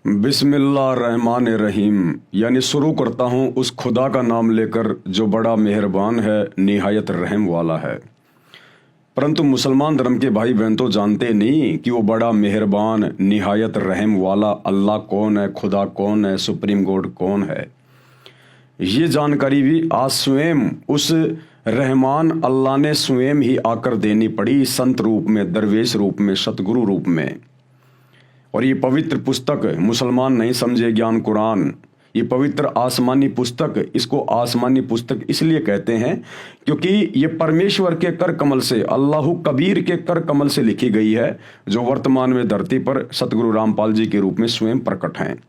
बिस्मिल्लाहिर्रहमानिर्रहीम यानी शुरू करता हूँ उस खुदा का नाम लेकर जो बड़ा मेहरबान है, निहायत रहम वाला है। परंतु मुसलमान धर्म के भाई बहन तो जानते नहीं कि वो बड़ा मेहरबान निहायत रहम वाला अल्लाह कौन है, खुदा कौन है, सुप्रीम गॉड कौन है। ये जानकारी भी आज स्वयं उस रहमान अल्लाह ने स्वयं ही आकर देनी पड़ी, संत रूप में, दरवेश रूप में, सतगुरु रूप में। और ये पवित्र पुस्तक मुसलमान नहीं समझे ज्ञान कुरान, ये पवित्र आसमानी पुस्तक, इसको आसमानी पुस्तक इसलिए कहते हैं क्योंकि ये परमेश्वर के कर कमल से, अल्लाहु कबीर के कर कमल से लिखी गई है, जो वर्तमान में धरती पर सतगुरु रामपाल जी के रूप में स्वयं प्रकट हैं।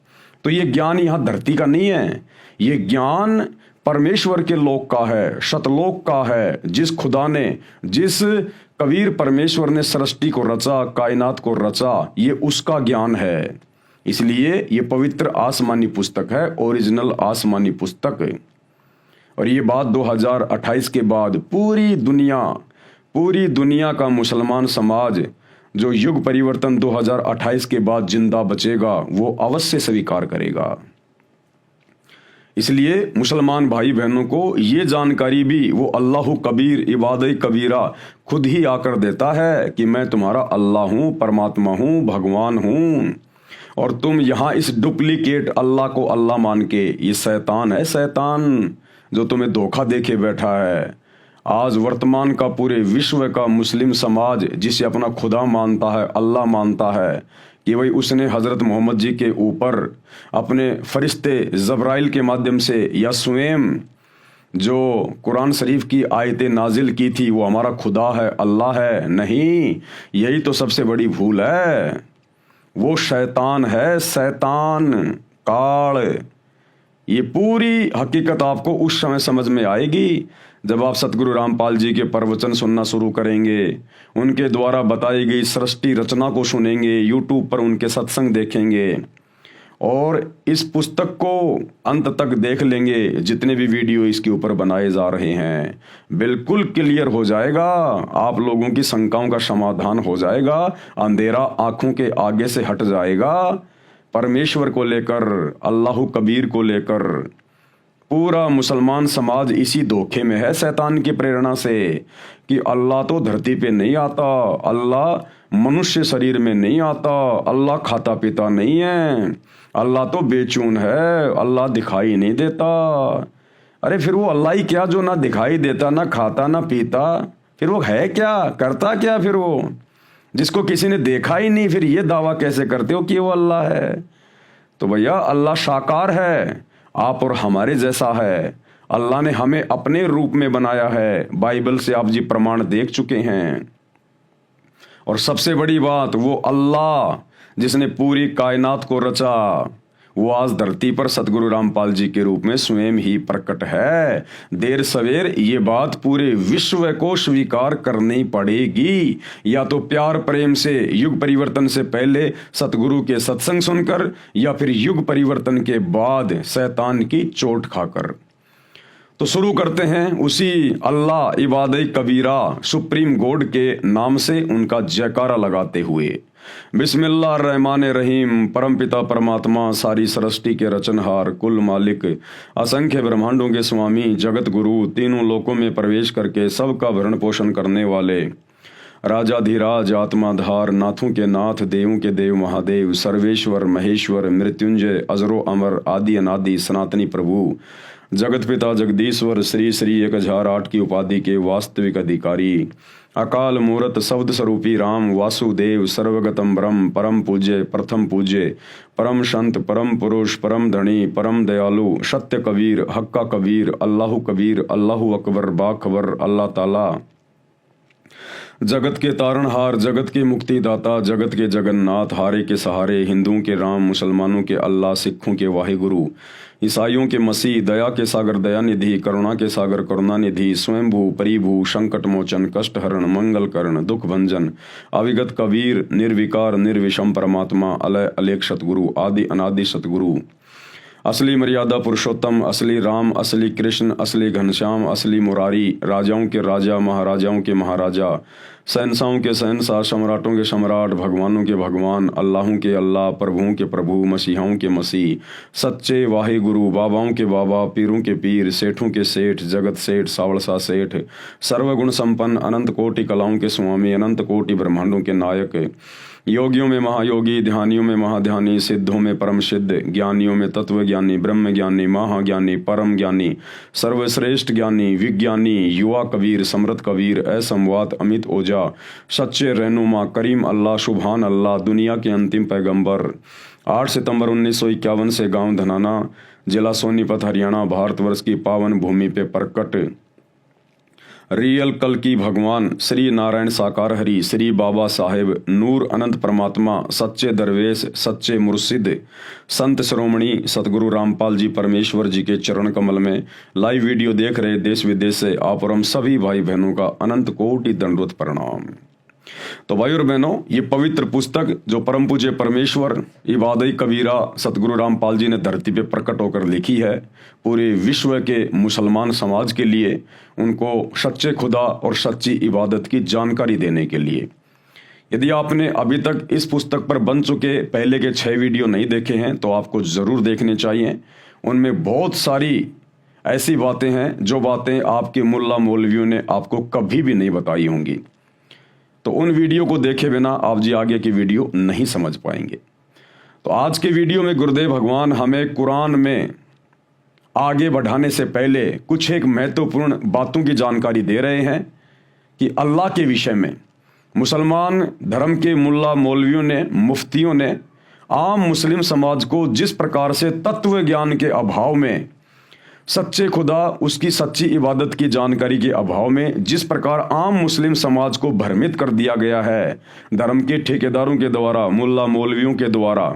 तो ये ज्ञान यहाँ धरती का नहीं है, ये ज्ञान परमेश्वर के लोक का है, सतलोक का है। जिस खुदा ने, जिस कबीर परमेश्वर ने सृष्टि को रचा, कायनात को रचा, ये उसका ज्ञान है। इसलिए ये पवित्र आसमानी पुस्तक है, ओरिजिनल आसमानी पुस्तक। और ये बात 2028 के बाद पूरी दुनिया का मुसलमान समाज जो युग परिवर्तन 2028 के बाद जिंदा बचेगा वो अवश्य स्वीकार करेगा। इसलिए मुसलमान भाई बहनों को ये जानकारी भी वो अल्लाहु कबीर इबादत कबीरा खुद ही आकर देता है कि मैं तुम्हारा अल्लाह हूँ, परमात्मा हूँ, भगवान हूँ। और तुम यहाँ इस डुप्लीकेट अल्लाह को अल्लाह मान के, ये शैतान है, शैतान जो तुम्हें धोखा देके बैठा है। आज वर्तमान का पूरे विश्व का मुस्लिम समाज जिसे अपना खुदा मानता है, अल्लाह मानता है कि भाई उसने हज़रत मोहम्मद जी के ऊपर अपने फरिश्ते जब्राइल के माध्यम से या स्वयं जो कुरान शरीफ की आयतें नाजिल की थी वो हमारा खुदा है, अल्लाह है। नहीं, यही तो सबसे बड़ी भूल है। वो शैतान है, शैतान काल। ये पूरी हकीकत आपको उस समय समझ में आएगी जब आप सतगुरु रामपाल जी के प्रवचन सुनना शुरू करेंगे, उनके द्वारा बताई गई सृष्टि रचना को सुनेंगे, यूट्यूब पर उनके सत्संग देखेंगे और इस पुस्तक को अंत तक देख लेंगे। जितने भी वीडियो इसके ऊपर बनाए जा रहे हैं बिल्कुल क्लियर हो जाएगा, आप लोगों की शंकाओं का समाधान हो जाएगा, अंधेरा आंखों के आगे से हट जाएगा। परमेश्वर को लेकर, अल्लाहु कबीर को लेकर पूरा मुसलमान समाज इसी धोखे में है शैतान की प्रेरणा से कि अल्लाह तो धरती पे नहीं आता, अल्लाह मनुष्य शरीर में नहीं आता, अल्लाह खाता पीता नहीं है, अल्लाह तो बेचून है, अल्लाह दिखाई नहीं देता। अरे फिर वो अल्लाह ही क्या जो ना दिखाई देता, ना खाता, ना पीता, फिर वो है क्या, करता क्या? फिर वो जिसको किसी ने देखा ही नहीं, फिर ये दावा कैसे करते हो कि वो अल्लाह है? तो भैया अल्लाह साकार है, आप और हमारे जैसा है। अल्लाह ने हमें अपने रूप में बनाया है, बाइबल से आप जी प्रमाण देख चुके हैं। और सबसे बड़ी बात, वो अल्लाह जिसने पूरी कायनात को रचा, वो आज धरती पर सतगुरु रामपाल जी के रूप में स्वयं ही प्रकट है। देर सवेर ये बात पूरे विश्व को स्वीकार करनी पड़ेगी, या तो प्यार प्रेम से युग परिवर्तन से पहले सतगुरु के सत्संग सुनकर, या फिर युग परिवर्तन के बाद शैतान की चोट खाकर। तो शुरू करते हैं उसी अल्लाह इबादत कबीरा सुप्रीम गॉड के नाम से उनका जयकारा लगाते हुए। बिस्मिल्लाहिर्रहमानिर्रहीम। परमपिता परमात्मा, सारी सृष्टि के रचनहार, कुल मालिक, असंख्य ब्रह्मांडों के स्वामी, जगत गुरु, तीनों लोकों में प्रवेश करके सबका भरण पोषण करने वाले, राजाधिराज, आत्माधार, नाथों के नाथ, देवों के देव, महादेव, सर्वेश्वर, महेश्वर, मृत्युंजय, अजरो अमर, आदि अनादि, सनातनी प्रभु, जगत पिता जगदीश्वर, श्री श्री 1008 की उपाधि के वास्तविक अधिकारी, अकाल मूरत शब्द स्वरूपी राम वासुदेव, सर्वगतम ब्रह्म, परम पूज्य, प्रथम पूज्य, परम संत, परम पुरुष, परम धनी, परम दयालु, सत्य कबीर, हक्का कबीर, अल्लाहु कबीर, अल्लाहु अकबर, बाखबर, अल्लाह ताला, जगत के तारणहार, जगत के मुक्तिदाता, जगत के जगन्नाथ, हारे के सहारे, हिंदुओं के राम, मुसलमानों के अल्लाह, सिखों के वाहिगुरु, ईसाइयों के मसीह, दया के सागर दयानिधि, करुणा के सागर करुणानिधि, स्वयंभू परिभू, संकट मोचन, कष्ट हरण, मंगल करण, दुख भंजन, अविगत कबीर, निर्विकार निर्विषम परमात्मा, अलय अलेख सतगुरु, आदि अनादि सतगुरु, असली मर्यादा पुरुषोत्तम, असली राम, असली कृष्ण, असली घनश्याम, असली मुरारी, राजाओं के राजा, महाराजाओं के महाराजा, शहंशाहों के शहंशाह, सम्राटों के सम्राट, भगवानों के भगवान, अल्लाहों के अल्लाह, प्रभुओं के प्रभु, मसीहाओं के मसीह, सच्चे वाहे गुरु, बाबाओं के बाबा, पीरों के पीर, सेठों के सेठ, जगत सेठ, सावड़सा सेठ, सर्वगुण संपन्न, अनंत कोटि कलाओं के स्वामी, अनंत कोटि ब्रह्मांडों के नायक, योगियों में महायोगी, ध्यानियों में महाध्यानी, सिद्धों में परम सिद्ध, ज्ञानियों में तत्व ज्ञानी, ब्रह्म ज्ञानी, महाज्ञानी, परम ज्ञानी, सर्वश्रेष्ठ ज्ञानी, विज्ञानी, युवा कबीर, समृद्ध कबीर, असंवाद, अमित ओझा, सच्चे रहनुमा, करीम अल्लाह, सुभान अल्लाह, दुनिया के अंतिम पैगंबर। 8 सितंबर 1951 से गांव धनाना, जिला सोनीपत, हरियाणा, भारतवर्ष की पावन भूमि पे प्रकट रियल कल की भगवान श्री नारायण साकार हरि, श्री बाबा साहेब, नूर अनंत परमात्मा, सच्चे दरवेश, सच्चे मुर्शिद, संत श्रोमणी सतगुरु रामपाल जी परमेश्वर जी के चरण कमल में लाइव वीडियो देख रहे देश विदेश से आप और हम सभी भाई बहनों का अनंत कोटि दंडवत प्रणाम। तो भाई और बहनों, ये पवित्र पुस्तक जो परम पूज्य परमेश्वर इबादत कबीरा सतगुरु रामपाल जी ने धरती पे प्रकट होकर लिखी है, पूरे विश्व के मुसलमान समाज के लिए, उनको सच्चे खुदा और सच्ची इबादत की जानकारी देने के लिए। यदि आपने अभी तक इस पुस्तक पर बन चुके पहले के 6 वीडियो नहीं देखे हैं तो आपको ज़रूर देखने चाहिए। उनमें बहुत सारी ऐसी बातें हैं जो बातें आपके मुल्ला मौलवियों ने आपको कभी भी नहीं बताई होंगी। तो उन वीडियो को देखे बिना आप जी आगे की वीडियो नहीं समझ पाएंगे। तो आज के वीडियो में गुरुदेव भगवान हमें कुरान में आगे बढ़ाने से पहले कुछ एक महत्वपूर्ण बातों की जानकारी दे रहे हैं कि अल्लाह के विषय में मुसलमान धर्म के मुल्ला मौलवियों ने, मुफ्तियों ने आम मुस्लिम समाज को जिस प्रकार से तत्व ज्ञान के अभाव में, सच्चे खुदा, उसकी सच्ची इबादत की जानकारी के अभाव में जिस प्रकार आम मुस्लिम समाज को भ्रमित कर दिया गया है धर्म के ठेकेदारों के द्वारा, मुल्ला मौलवियों के द्वारा,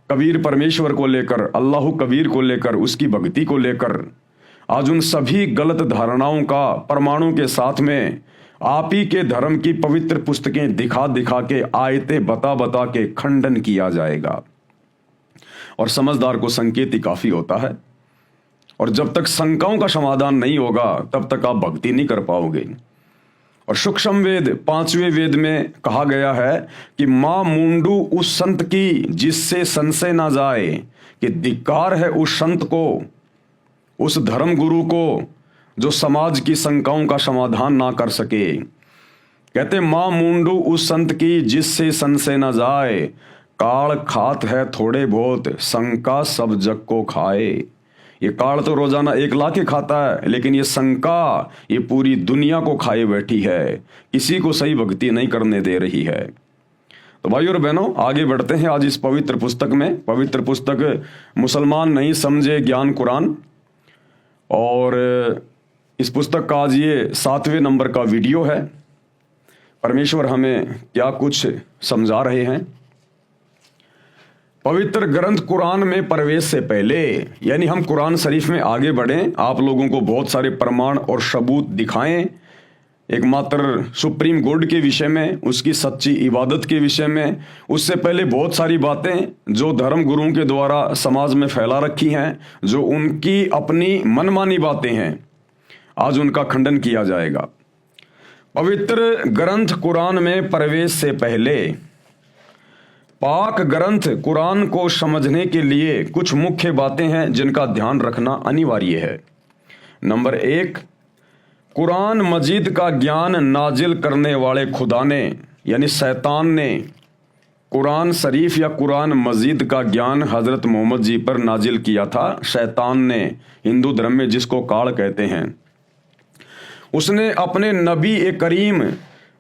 कबीर परमेश्वर को लेकर, अल्लाह कबीर को लेकर, उसकी भक्ति को लेकर, आज उन सभी गलत धारणाओं का प्रमाणों के साथ में आप ही के धर्म की पवित्र पुस्तकें दिखा दिखा के, आयतें बता बता के खंडन किया जाएगा। और समझदार को संकेत ही काफी होता है। और जब तक शंकाओं का समाधान नहीं होगा तब तक आप भक्ति नहीं कर पाओगे। और सूक्ष्म वेद 5वें वेद में कहा गया है कि मां मुंडू उस संत की जिससे संशय ना जाए, कि धिक्कार है उस संत को, उस धर्म गुरु को जो समाज की शंकाओं का समाधान ना कर सके। कहते मां मुंडू उस संत की जिससे संशय ना जाए, काल खात है थोड़े बहुत, शंका सब जग को खाए। ये काल तो रोजाना 1 लाख ही खाता है, लेकिन ये शंका ये पूरी दुनिया को खाए बैठी है, किसी को सही भक्ति नहीं करने दे रही है। तो भाई और बहनों, आगे बढ़ते हैं आज इस पवित्र पुस्तक में। पवित्र पुस्तक मुसलमान नहीं समझे ज्ञान कुरान, और इस पुस्तक का आज ये 7वें नंबर का वीडियो है। परमेश्वर हमें क्या कुछ समझा रहे हैं। पवित्र ग्रंथ कुरान में प्रवेश से पहले, यानी हम कुरान शरीफ में आगे बढ़ें, आप लोगों को बहुत सारे प्रमाण और सबूत दिखाएं एकमात्र सुप्रीम गॉड के विषय में, उसकी सच्ची इबादत के विषय में। उससे पहले बहुत सारी बातें जो धर्म गुरुओं के द्वारा समाज में फैला रखी हैं, जो उनकी अपनी मनमानी बातें हैं, आज उनका खंडन किया जाएगा। पवित्र ग्रंथ कुरान में प्रवेश से पहले पाक ग्रंथ कुरान को समझने के लिए कुछ मुख्य बातें हैं जिनका ध्यान रखना अनिवार्य है। नंबर 1, कुरान मजीद का ज्ञान नाजिल करने वाले खुदा ने, यानी शैतान ने, कुरान शरीफ या कुरान मजीद का ज्ञान हजरत मोहम्मद जी पर नाजिल किया था। शैतान ने, हिंदू धर्म में जिसको काल कहते हैं, उसने अपने नबी ए करीम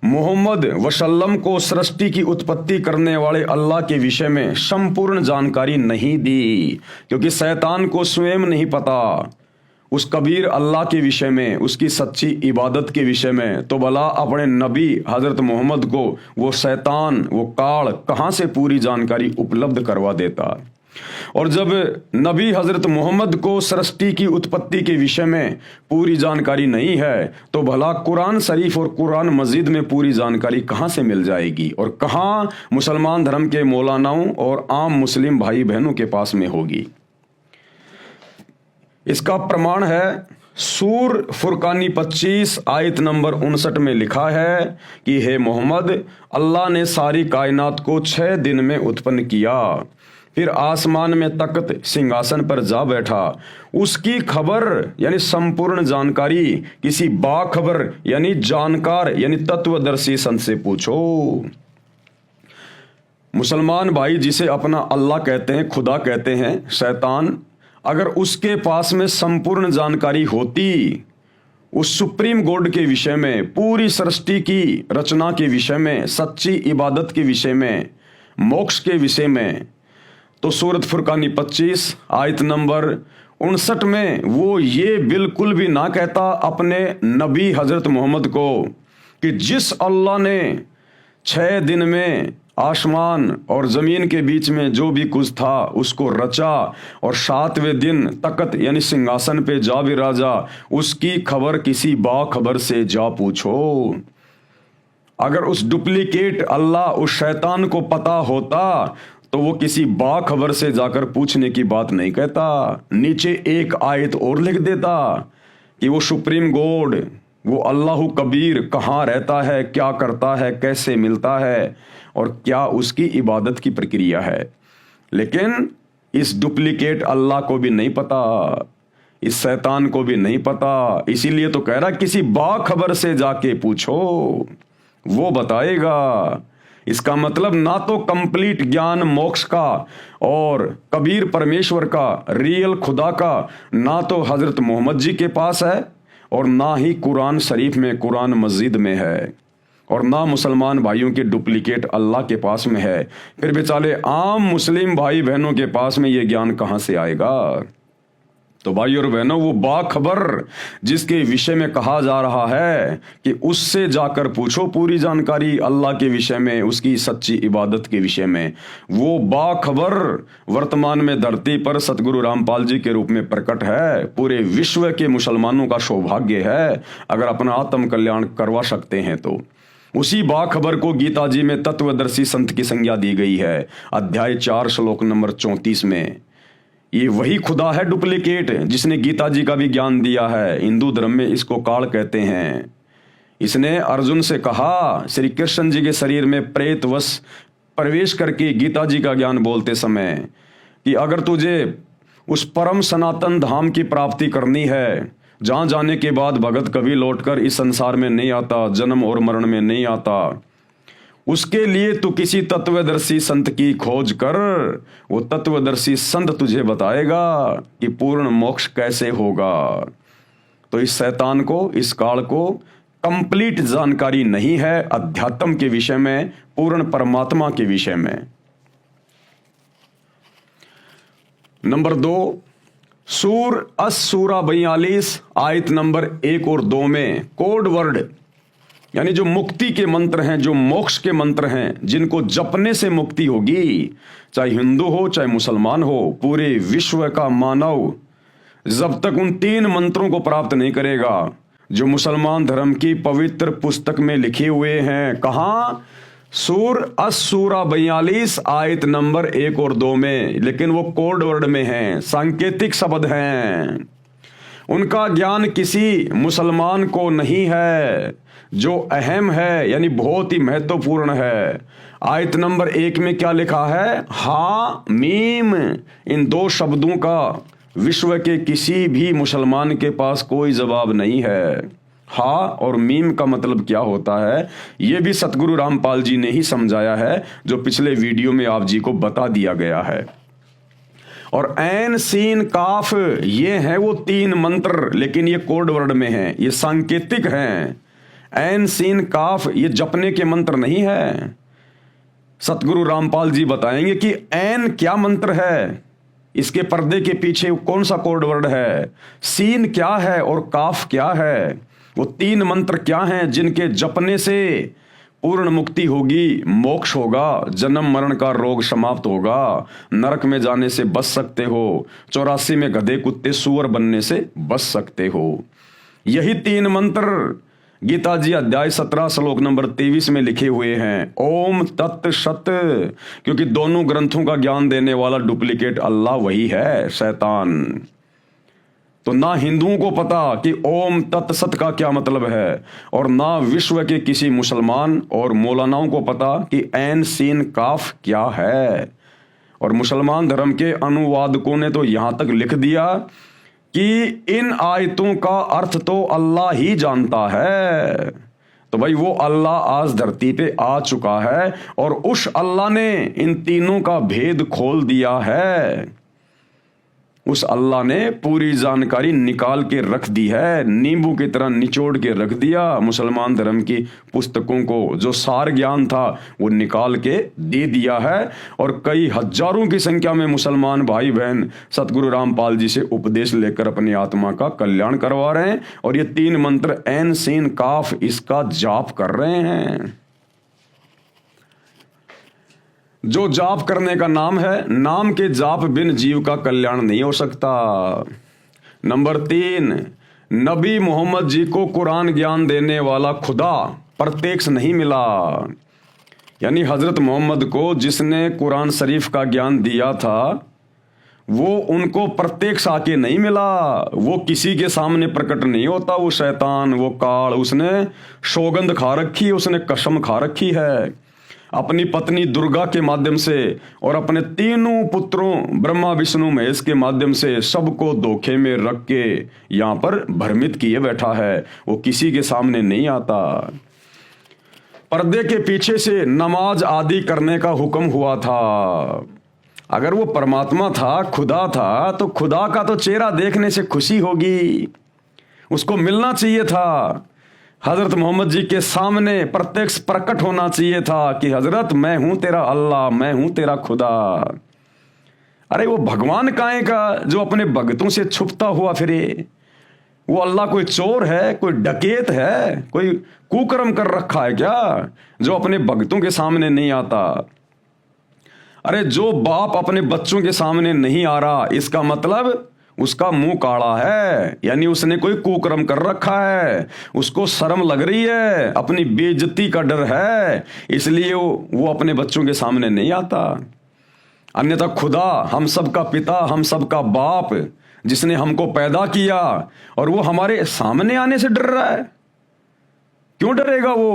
मोहम्मद वसल्लम को सृष्टि की उत्पत्ति करने वाले अल्लाह के विषय में संपूर्ण जानकारी नहीं दी, क्योंकि शैतान को स्वयं नहीं पता उस कबीर अल्लाह के विषय में, उसकी सच्ची इबादत के विषय में। तो भला अपने नबी हजरत मोहम्मद को वो शैतान, वो काल कहाँ से पूरी जानकारी उपलब्ध करवा देता। और जब नबी हजरत मोहम्मद को सृष्टि की उत्पत्ति के विषय में पूरी जानकारी नहीं है, तो भला कुरान शरीफ और कुरान मजीद में पूरी जानकारी कहाँ से मिल जाएगी, और कहाँ मुसलमान धर्म के मौलानाओं और आम मुस्लिम भाई बहनों के पास में होगी। इसका प्रमाण है सूर फुरकानी 25 आयत नंबर 59 में लिखा है कि हे मोहम्मद, अल्लाह ने सारी कायनात को 6 दिन में उत्पन्न किया, फिर आसमान में तख्त सिंहासन पर जा बैठा। उसकी खबर यानी संपूर्ण जानकारी किसी बाखबर यानी जानकार यानी तत्वदर्शी संत से पूछो। मुसलमान भाई जिसे अपना अल्लाह कहते हैं, खुदा कहते हैं, शैतान, अगर उसके पास में संपूर्ण जानकारी होती उस सुप्रीम गॉड के विषय में, पूरी सृष्टि की रचना के विषय में, सच्ची इबादत के विषय में, मोक्ष के विषय में, तो सूरत फुरकानी 25 आयत नंबर 59 में वो ये बिल्कुल भी ना कहता अपने नबी हजरत मोहम्मद को कि जिस अल्लाह ने 6 दिन में आसमान और जमीन के बीच में जो भी कुछ था उसको रचा और 7वें दिन तख्त यानी सिंहासन पे जा विराजा, उसकी खबर किसी बाखबर से जा पूछो। अगर उस डुप्लीकेट अल्लाह उस शैतान को पता होता तो वो किसी बाखबर से जाकर पूछने की बात नहीं कहता, नीचे एक आयत और लिख देता कि वो सुप्रीम गॉड, वो अल्लाह कबीर कहाँ रहता है, क्या करता है, कैसे मिलता है और क्या उसकी इबादत की प्रक्रिया है। लेकिन इस डुप्लीकेट अल्लाह को भी नहीं पता, इस शैतान को भी नहीं पता, इसीलिए तो कह रहा किसी बाखबर से जाके पूछो, वो बताएगा। इसका मतलब ना तो कंप्लीट ज्ञान मोक्ष का और कबीर परमेश्वर का, रियल खुदा का, ना तो हजरत मोहम्मद जी के पास है और ना ही कुरान शरीफ में, कुरान मस्जिद में है, और ना मुसलमान भाइयों के डुप्लीकेट अल्लाह के पास में है। फिर बेचारे आम मुस्लिम भाई बहनों के पास में ये ज्ञान कहाँ से आएगा। तो भाई और बहनों, वो बाखबर जिसके विषय में कहा जा रहा है कि उससे जाकर पूछो पूरी जानकारी अल्लाह के विषय में, उसकी सच्ची इबादत के विषय में, वो बाखबर वर्तमान में धरती पर सतगुरु रामपाल जी के रूप में प्रकट है। पूरे विश्व के मुसलमानों का सौभाग्य है अगर अपना आत्म कल्याण करवा सकते हैं तो। उसी बाखबर को गीता जी में तत्वदर्शी संत की संज्ञा दी गई है, अध्याय 4 श्लोक नंबर 34 में। ये वही खुदा है डुप्लीकेट जिसने गीता जी का भी ज्ञान दिया है। हिंदू धर्म में इसको काल कहते हैं। इसने अर्जुन से कहा श्री कृष्ण जी के शरीर में प्रेतवश प्रवेश करके गीता जी का ज्ञान बोलते समय कि अगर तुझे उस परम सनातन धाम की प्राप्ति करनी है जहां जाने के बाद भगत कभी लौटकर इस संसार में नहीं आता, जन्म और मरण में नहीं आता, उसके लिए तू किसी तत्वदर्शी संत की खोज कर। वो तत्वदर्शी संत तुझे बताएगा कि पूर्ण मोक्ष कैसे होगा। तो इस शैतान को, इस काल को कंप्लीट जानकारी नहीं है अध्यात्म के विषय में, पूर्ण परमात्मा के विषय में। नंबर 2, सूर अस-सूरा 42 आयत नंबर 1 और 2 में कोड वर्ड यानी जो मुक्ति के मंत्र हैं, जो मोक्ष के मंत्र हैं, जिनको जपने से मुक्ति होगी, चाहे हिंदू हो चाहे मुसलमान हो, पूरे विश्व का मानव जब तक उन 3 मंत्रों को प्राप्त नहीं करेगा जो मुसलमान धर्म की पवित्र पुस्तक में लिखे हुए हैं। कहाँ? सूर अस-सूरा 42 आयत नंबर 1 और 2 में, लेकिन वो कोड वर्ड में हैं, सांकेतिक शब्द हैं। उनका ज्ञान किसी मुसलमान को नहीं है। जो अहम है यानी बहुत ही महत्वपूर्ण है। आयत नंबर 1 में क्या लिखा है? हा मीम। इन 2 शब्दों का विश्व के किसी भी मुसलमान के पास कोई जवाब नहीं है। हा और मीम का मतलब क्या होता है ये भी सतगुरु रामपाल जी ने ही समझाया है, जो पिछले वीडियो में आप जी को बता दिया गया है। और ऐन सीन काफ ये हैं वो 3 मंत्र, लेकिन ये कोड वर्ड में हैं, ये सांकेतिक हैं। ऐन सीन काफ ये जपने के मंत्र नहीं है। सतगुरु रामपाल जी बताएंगे कि ऐन क्या मंत्र है, इसके पर्दे के पीछे कौन सा कोड वर्ड है, सीन क्या है और काफ क्या है, वो 3 मंत्र क्या हैं जिनके जपने से पूर्ण मुक्ति होगी, मोक्ष होगा, जन्म मरण का रोग समाप्त होगा, नरक में जाने से बच सकते हो, 84 में गधे कुत्ते सूअर बनने से बच सकते हो। यही 3 मंत्र गीता जी अध्याय 17 श्लोक नंबर 23 में लिखे हुए हैं। ओम तत् सत, क्योंकि दोनों ग्रंथों का ज्ञान देने वाला डुप्लीकेट अल्लाह वही है, शैतान। तो ना हिंदुओं को पता कि ओम तत्सत का क्या मतलब है, और ना विश्व के किसी मुसलमान और मौलानाओं को पता कि ऐन सीन काफ क्या है। और मुसलमान धर्म के अनुवादकों ने तो यहां तक लिख दिया कि इन आयतों का अर्थ तो अल्लाह ही जानता है। तो भाई वो अल्लाह आज धरती पे आ चुका है और उस अल्लाह ने इन तीनों का भेद खोल दिया है। उस अल्लाह ने पूरी जानकारी निकाल के रख दी है, नींबू की तरह निचोड़ के रख दिया। मुसलमान धर्म की पुस्तकों को जो सार ज्ञान था वो निकाल के दे दिया है, और कई हजारों की संख्या में मुसलमान भाई बहन सतगुरु रामपाल जी से उपदेश लेकर अपनी आत्मा का कल्याण करवा रहे हैं, और ये 3 मंत्र ऐन सीन काफ इसका जाप कर रहे हैं। जो जाप करने का नाम है, नाम के जाप बिन जीव का कल्याण नहीं हो सकता। नंबर 3, नबी मोहम्मद जी को कुरान ज्ञान देने वाला खुदा प्रत्यक्ष नहीं मिला। यानी हजरत मोहम्मद को जिसने कुरान शरीफ का ज्ञान दिया था वो उनको प्रत्यक्ष आके नहीं मिला। वो किसी के सामने प्रकट नहीं होता। वो शैतान, वो काल, उसने सौगंध खा रखी है, उसने कसम खा रखी है अपनी पत्नी दुर्गा के माध्यम से और अपने तीनों पुत्रों ब्रह्मा विष्णु महेश के माध्यम से सबको धोखे में रख के यहां पर भ्रमित किए बैठा है। वो किसी के सामने नहीं आता। पर्दे के पीछे से नमाज आदि करने का हुक्म हुआ था। अगर वो परमात्मा था, खुदा था, तो खुदा का तो चेहरा देखने से खुशी होगी, उसको मिलना चाहिए था। हजरत मोहम्मद जी के सामने प्रत्यक्ष प्रकट होना चाहिए था कि हजरत मैं हूं तेरा अल्लाह, मैं हूं तेरा खुदा। अरे वो भगवान काहे का जो अपने भक्तों से छुपता हुआ फिरे? वो अल्लाह कोई चोर है, कोई डकैत है, कोई कुकर्म कर रखा है क्या जो अपने भक्तों के सामने नहीं आता? अरे जो बाप अपने बच्चों के सामने नहीं आ रहा, इसका मतलब उसका मुंह काला है, यानी उसने कोई कुकर्म कर रखा है, उसको शर्म लग रही है, अपनी बेइज्जती का डर है, इसलिए वो अपने बच्चों के सामने नहीं आता। अन्यथा खुदा, हम सबका पिता, हम सबका बाप, जिसने हमको पैदा किया, और वो हमारे सामने आने से डर रहा है? क्यों डरेगा वो?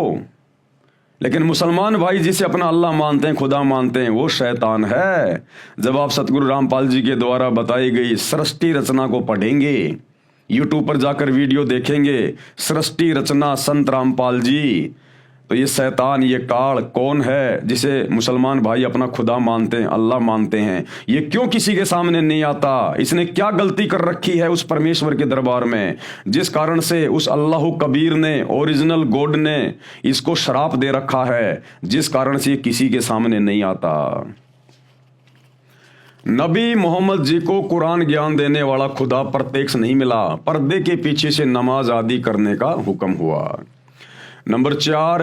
लेकिन मुसलमान भाई जिसे अपना अल्लाह मानते हैं, खुदा मानते हैं, वो शैतान है। जब आप सतगुरु रामपाल जी के द्वारा बताई गई सृष्टि रचना को पढ़ेंगे, यूट्यूब पर जाकर वीडियो देखेंगे, सृष्टि रचना संत रामपाल जी, तो ये शैतान, ये काल कौन है जिसे मुसलमान भाई अपना खुदा मानते हैं, अल्लाह मानते हैं, ये क्यों किसी के सामने नहीं आता? इसने क्या गलती कर रखी है उस परमेश्वर के दरबार में, जिस कारण से उस अल्लाह कबीर ने, ओरिजिनल गॉड ने इसको श्राप दे रखा है, जिस कारण से ये किसी के सामने नहीं आता। नबी मोहम्मद जी को कुरान ज्ञान देने वाला खुदा प्रत्यक्ष नहीं मिला, पर्दे के पीछे से नमाज आदि करने का हुक्म हुआ। नंबर 4,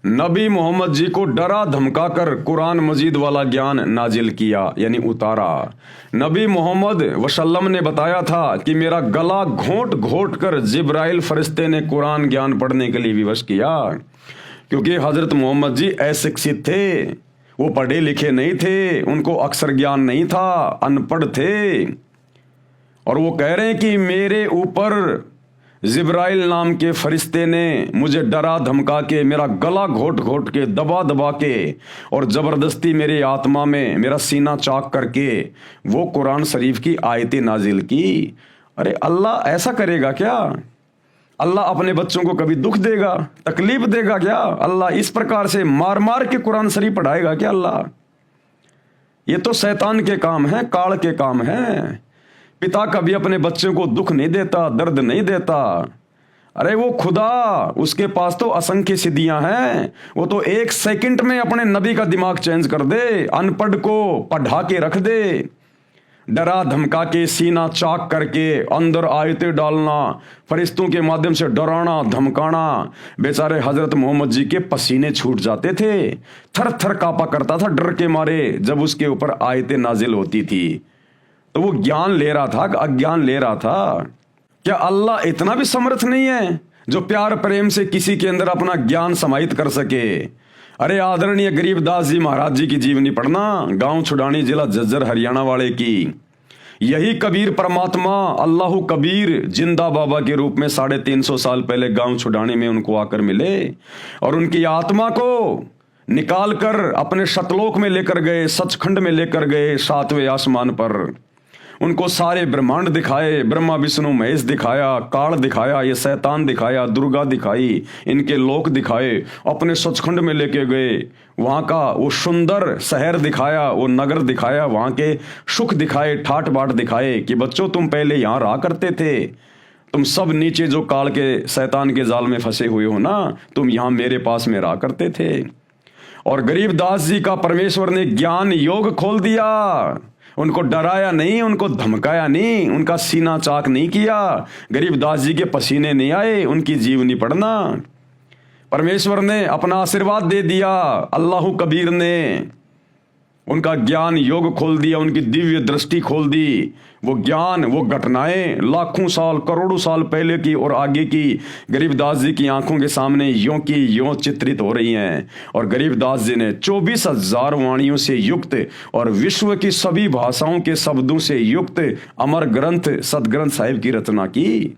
नबी मोहम्मद जी को डरा धमकाकर कुरान मजीद वाला ज्ञान नाजिल किया, यानी उतारा। नबी मोहम्मद वसल्लम ने बताया था कि मेरा गला घोंट घोंट कर जिब्राइल फरिश्ते ने कुरान ज्ञान पढ़ने के लिए विवश किया, क्योंकि हजरत मोहम्मद जी अशिक्षित थे, वो पढ़े लिखे नहीं थे, उनको अक्षर ज्ञान नहीं था, अनपढ़ थे, और वो कह रहे हैं कि मेरे ऊपर जिब्राइल नाम के फरिश्ते ने मुझे डरा धमका के, मेरा गला घोट घोट के, दबा दबा के, और ज़बरदस्ती मेरे आत्मा में मेरा सीना चाक करके वो कुरान शरीफ की आयतें नाजिल की। अरे अल्लाह ऐसा करेगा क्या? अल्लाह अपने बच्चों को कभी दुख देगा, तकलीफ देगा क्या? अल्लाह इस प्रकार से मार मार के कुरान शरीफ पढ़ाएगा क्या अल्लाह? ये तो शैतान के काम है, काल के काम है। पिता कभी अपने बच्चों को दुख नहीं देता, दर्द नहीं देता। अरे वो खुदा, उसके पास तो असंख्य सिद्धियां हैं, वो तो 1 सेकंड में अपने नबी का दिमाग चेंज कर दे, अनपढ़ को पढ़ा के रख दे, डरा धमका के, सीना चाक करके, अंदर आयतें डालना, फरिश्तों के माध्यम से डराना धमकाना। बेचारे हजरत मोहम्मद जी के पसीने छूट जाते थे, थर थर कांपा करता था डर के मारे जब उसके ऊपर आयतें नाजिल होती थी। तो वो ज्ञान ले रहा था, अज्ञान ले रहा था। क्या अल्लाह इतना भी समर्थ नहीं है जो प्यार प्रेम से किसी के अंदर अपना ज्ञान समाहित कर सके? अरे आदरणीय गरीबदास जी महाराज जी की जीवनी पढ़ना, गांव छुड़ानी, जिला झज्जर हरियाणा वाले की। यही कबीर परमात्मा अल्लाह कबीर जिंदा बाबा के रूप में 350 साल पहले गांव छुड़ाने में उनको आकर मिले और उनकी आत्मा को निकाल कर अपने शतलोक में लेकर गए, सचखंड में लेकर गए, 7वें आसमान पर उनको सारे ब्रह्मांड दिखाए, ब्रह्मा विष्णु महेश दिखाया, काल दिखाया, ये शैतान दिखाया, दुर्गा दिखाई, इनके लोक दिखाए, अपने सचखंड में लेके गए, वहाँ का वो सुंदर शहर दिखाया, वो नगर दिखाया, वहाँ के सुख दिखाए, ठाट बाट दिखाए कि बच्चों तुम पहले यहाँ रहा करते थे, तुम सब नीचे जो काल के शैतान के जाल में फंसे हुए हो ना, तुम यहाँ मेरे पास में रहा करते थे। और गरीबदास जी का परमेश्वर ने ज्ञान योग खोल दिया, उनको डराया नहीं, उनको धमकाया नहीं, उनका सीना चाक नहीं किया, गरीबदास जी के पसीने नहीं आए, उनकी जीवनी पढ़ना, परमेश्वर ने अपना आशीर्वाद दे दिया, अल्लाह कबीर ने उनका ज्ञान योग खोल दिया, उनकी दिव्य दृष्टि खोल दी। वो ज्ञान, वो घटनाएं लाखों साल करोड़ों साल पहले की और आगे की गरीबदास जी की आंखों के सामने यों की यों चित्रित हो रही हैं। और गरीबदास जी ने 24,000 वाणियों से युक्त और विश्व की सभी भाषाओं के शब्दों से युक्त अमर ग्रंथ सदग्रंथ साहिब की रचना की।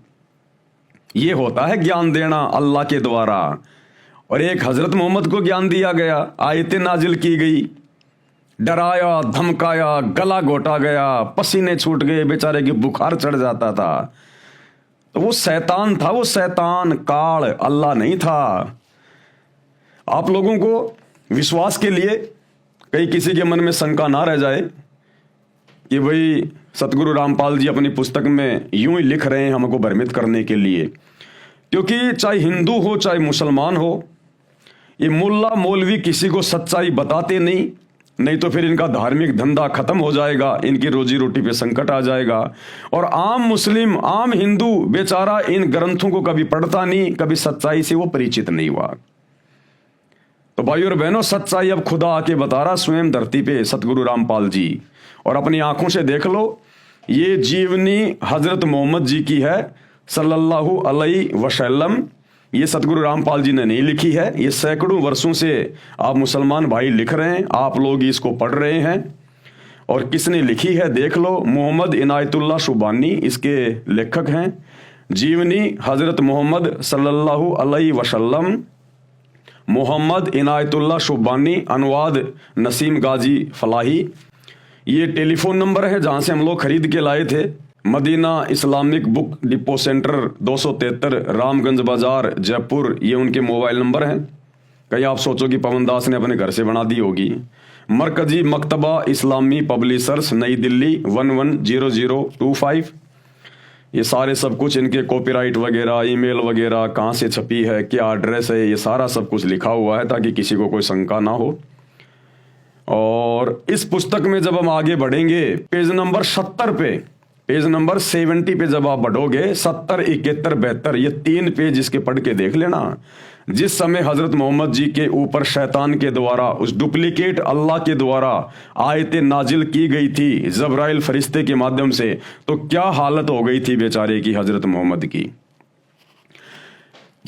ये होता है ज्ञान देना अल्लाह के द्वारा। और एक हजरत मोहम्मद को ज्ञान दिया गया, आयतें नाजिल की गई, डराया, धमकाया, गला घोटा गया, पसीने छूट गए, बेचारे की बुखार चढ़ जाता था। तो वो शैतान था, वो शैतान काल, अल्लाह नहीं था। आप लोगों को विश्वास के लिए कहीं किसी के मन में शंका ना रह जाए कि भाई सतगुरु रामपाल जी अपनी पुस्तक में यूं ही लिख रहे हैं हमको भ्रमित करने के लिए, क्योंकि चाहे हिंदू हो चाहे मुसलमान हो, ये मुल्ला मौलवी किसी को सच्चाई बताते नहीं तो फिर इनका धार्मिक धंधा खत्म हो जाएगा, इनकी रोजी रोटी पे संकट आ जाएगा। और आम मुस्लिम, आम हिंदू बेचारा इन ग्रंथों को कभी पढ़ता नहीं, कभी सच्चाई से वो परिचित नहीं हुआ। तो भाइयों और बहनों, सच्चाई अब खुदा आके बता रहा स्वयं धरती पे, सतगुरु रामपाल जी। और अपनी आंखों से देख लो, ये जीवनी हजरत मोहम्मद जी की है सल्लल्लाहु अलैहि वसल्लम। ये सतगुरु रामपाल जी ने नहीं लिखी है, ये सैकड़ों वर्षों से आप मुसलमान भाई लिख रहे हैं, आप लोग इसको पढ़ रहे हैं। और किसने लिखी है देख लो, मोहम्मद इनायतुल्लाह शुबानी इसके लेखक हैं। जीवनी हजरत मोहम्मद सल्लल्लाहु अलैहि वसल्लम, मोहम्मद इनायतुल्लाह शुबानी, अनुवाद नसीम गाजी फलाही। ये टेलीफोन नंबर है जहाँ से हम लोग खरीद के लाए थे, Madina Islamic Book Depot Centre 273 Ramganj Bazaar Jaipur, ये उनके मोबाइल नंबर हैं। कहीं आप सोचो कि पवन दास ने अपने घर से बना दी होगी। मरकजी मकतबा इस्लामी पब्लिशर्स नई दिल्ली 110025। ये सारे सब कुछ इनके कॉपीराइट वगैरह, ईमेल वगैरह, कहाँ से छपी है, क्या एड्रेस है, ये सारा सब कुछ लिखा हुआ है ताकि किसी को कोई शंका ना हो। और इस पुस्तक में जब हम आगे बढ़ेंगे, पेज नंबर 70 पे, पेज नंबर 70 पे जब आप बढ़ोगे, 70, 71, 72, ये 3 पेज इसके पढ़ के देख लेना। जिस समय हजरत मोहम्मद जी के ऊपर शैतान के द्वारा, उस डुप्लीकेट अल्लाह के द्वारा आयतें नाजिल की गई थी जब्राइल फरिश्ते के माध्यम से, तो क्या हालत हो गई थी बेचारे की हजरत मोहम्मद की।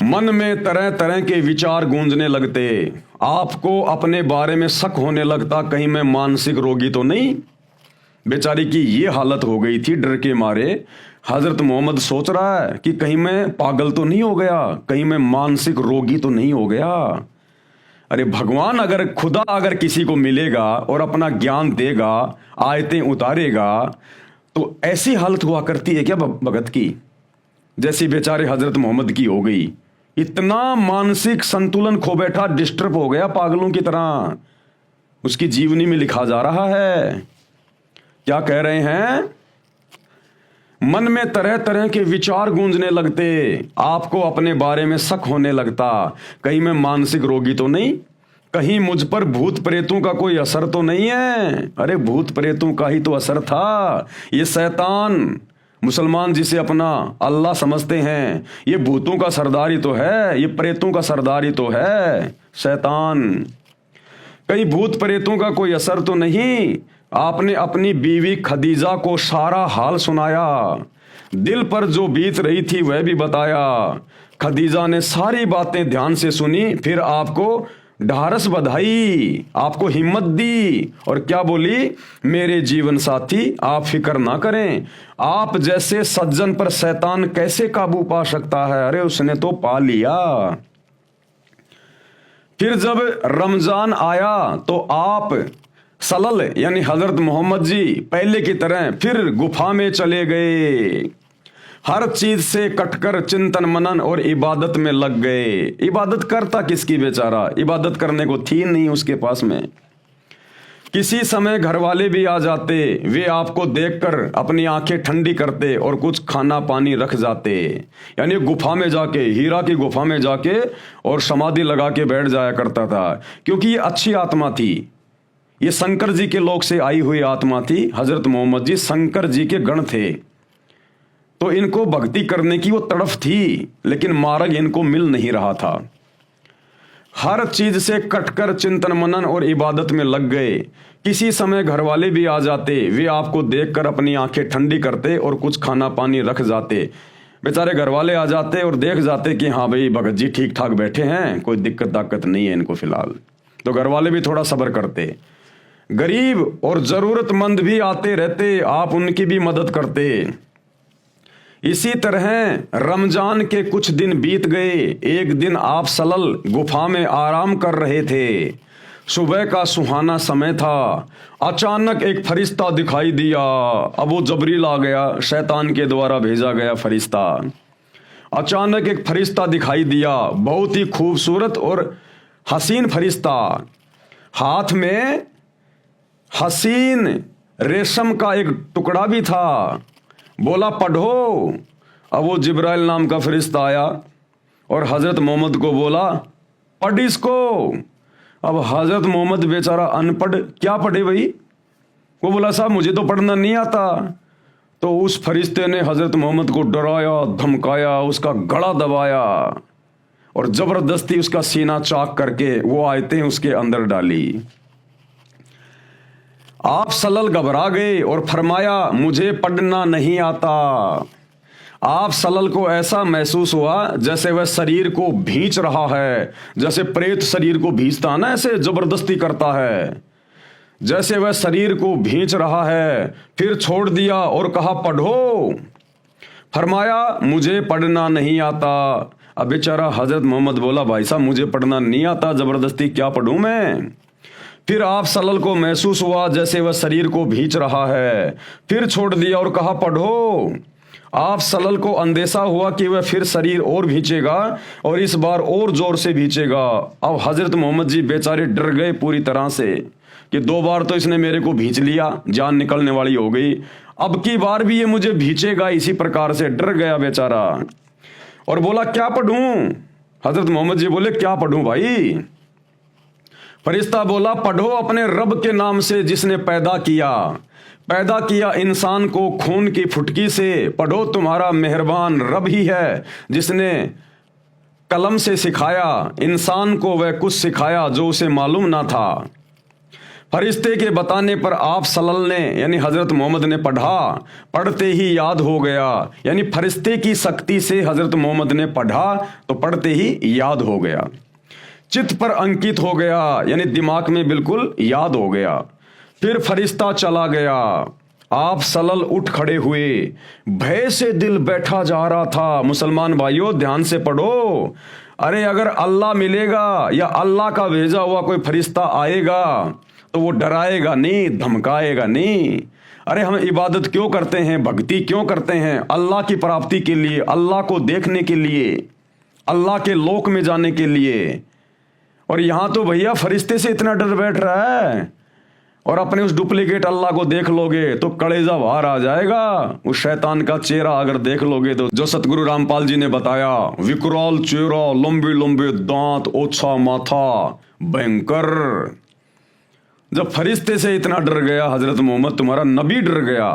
मन में तरह तरह के विचार गूंजने लगते, आपको अपने बारे में शक होने लगता, कहीं मैं मानसिक रोगी तो नहीं। बेचारी की ये हालत हो गई थी, डर के मारे हजरत मोहम्मद सोच रहा है कि कहीं मैं पागल तो नहीं हो गया, कहीं मैं मानसिक रोगी तो नहीं हो गया। अरे भगवान, अगर खुदा अगर किसी को मिलेगा और अपना ज्ञान देगा, आयतें उतारेगा, तो ऐसी हालत हुआ करती है क्या भगत की, जैसी बेचारे हजरत मोहम्मद की हो गई। इतना मानसिक संतुलन खो बैठा, डिस्टर्ब हो गया पागलों की तरह। उसकी जीवनी में लिखा जा रहा है, क्या कह रहे हैं, मन में तरह तरह के विचार गूंजने लगते, आपको अपने बारे में शक होने लगता, कहीं मैं मानसिक रोगी तो नहीं, कहीं मुझ पर भूत प्रेतों का कोई असर तो नहीं है। अरे भूत प्रेतों का ही तो असर था। ये शैतान, मुसलमान जिसे अपना अल्लाह समझते हैं, ये भूतों का सरदार ही तो है, ये प्रेतों का सरदार ही तो है शैतान। कहीं भूत प्रेतों का कोई असर तो नहीं। आपने अपनी बीवी खदीजा को सारा हाल सुनाया, दिल पर जो बीत रही थी वह भी बताया। खदीजा ने सारी बातें ध्यान से सुनी, फिर आपको ढारस बधाई, आपको हिम्मत दी और क्या बोली, मेरे जीवन साथी आप फिक्र ना करें, आप जैसे सज्जन पर शैतान कैसे काबू पा सकता है, अरे उसने तो पा लिया। फिर जब रमजान आया तो आप सलल यानी हजरत मोहम्मद जी पहले की तरह फिर गुफा में चले गए, हर चीज से कटकर चिंतन मनन और इबादत में लग गए। इबादत करता किसकी बेचारा, इबादत करने को थी नहीं उसके पास में। किसी समय घर वाले भी आ जाते, वे आपको देखकर अपनी आंखें ठंडी करते और कुछ खाना पानी रख जाते, यानी गुफा में जाके, हीरा की गुफा में जाके और समाधि लगा के बैठ जाया करता था, क्योंकि ये अच्छी आत्मा थी, ये शंकर जी के लोक से आई हुई आत्मा थी। हजरत मोहम्मद जी शंकर जी के गण थे, तो इनको भक्ति करने की वो तड़फ थी, लेकिन मार्ग इनको मिल नहीं रहा था। हर चीज से कटकर चिंतन मनन और इबादत में लग गए। किसी समय घर वाले भी आ जाते, वे आपको देखकर अपनी आंखें ठंडी करते और कुछ खाना पानी रख जाते। बेचारे घर वाले आ जाते और देख जाते कि हाँ भाई भगत जी ठीक ठाक बैठे हैं, कोई दिक्कत ताकत नहीं है इनको फिलहाल, तो घर वाले भी थोड़ा सब्र करते। गरीब और जरूरतमंद भी आते रहते, आप उनकी भी मदद करते। इसी तरह रमजान के कुछ दिन बीत गए। एक दिन आप सलल गुफा में आराम कर रहे थे, सुबह का सुहाना समय था। अचानक एक फरिश्ता दिखाई दिया। अब वो जबरील आ गया, शैतान के द्वारा भेजा गया फरिश्ता। अचानक एक फरिश्ता दिखाई दिया, बहुत ही खूबसूरत और हसीन फरिश्ता, हाथ में हसीन रेशम का एक टुकड़ा भी था। बोला पढ़ो। अब वो जिब्राइल नाम का फरिश्ता आया और हजरत मोहम्मद को बोला पढ़ इसको। अब हजरत मोहम्मद बेचारा अनपढ़, क्या पढ़े भाई, वो बोला साहब मुझे तो पढ़ना नहीं आता। तो उस फरिश्ते ने हजरत मोहम्मद को डराया, धमकाया, उसका गला दबाया और जबरदस्ती उसका सीना चाक करके वो आयतें उसके अंदर डाली। आप सलल घबरा गए और फरमाया मुझे पढ़ना नहीं आता। आप सलल को ऐसा महसूस हुआ जैसे वह शरीर को भींच रहा है, जैसे प्रेत शरीर को भींचता है ना, ऐसे जबरदस्ती करता है, जैसे वह शरीर को भींच रहा है। फिर छोड़ दिया और कहा पढ़ो। फरमाया मुझे पढ़ना नहीं आता। अब बेचारा हजरत मोहम्मद बोला भाई साहब मुझे पढ़ना नहीं आता, जबरदस्ती क्या पढ़ूं मैं। फिर आप सलल को महसूस हुआ जैसे वह शरीर को भींच रहा है, फिर छोड़ दिया और कहा पढ़ो। आप सलल को अंदेशा हुआ कि वह फिर शरीर और भींचेगा और इस बार और जोर से भींचेगा। अब हजरत मोहम्मद जी बेचारे डर गए पूरी तरह से कि 2 बार तो इसने मेरे को भींच लिया, जान निकलने वाली हो गई, अब की बार भी ये मुझे भींचेगा। इसी प्रकार से डर गया बेचारा और बोला क्या पढ़ूं। हजरत मोहम्मद जी बोले क्या पढ़ूं भाई। फरिश्ता बोला पढ़ो अपने रब के नाम से जिसने पैदा किया इंसान को खून की फुटकी से। पढ़ो तुम्हारा मेहरबान रब ही है जिसने कलम से सिखाया इंसान को, वह कुछ सिखाया जो उसे मालूम ना था। फरिश्ते के बताने पर आप सलल ने यानी हजरत मोहम्मद ने पढ़ा, पढ़ते ही याद हो गया। यानी फरिश्ते की शक्ति से हजरत मोहम्मद ने पढ़ा तो पढ़ते ही याद हो गया, चित्त पर अंकित हो गया, यानी दिमाग में बिल्कुल याद हो गया। फिर फरिश्ता चला गया। आप सलल उठ खड़े हुए, भय से दिल बैठा जा रहा था। मुसलमान भाइयों ध्यान से पढ़ो। अरे अगर अल्लाह मिलेगा या अल्लाह का भेजा हुआ कोई फरिश्ता आएगा तो वो डराएगा नहीं, धमकाएगा नहीं। अरे हम इबादत क्यों करते हैं, भक्ति क्यों करते हैं, अल्लाह की प्राप्ति के लिए, अल्लाह को देखने के लिए, अल्लाह के लोक में जाने के लिए। और यहां तो भैया फरिश्ते से इतना डर बैठ रहा है और अपने उस डुप्लीकेट अल्लाह को देख लोगे तो कलेजा बाहर आ जाएगा। उस शैतान का चेहरा अगर देख लोगे तो, जो सतगुरु रामपाल जी ने बताया, विकराल चेहरा, लंबे लंबे दांत, ओछा माथा, भयंकर। जब फरिश्ते से इतना डर गया हजरत मोहम्मद, तुम्हारा नबी डर गया,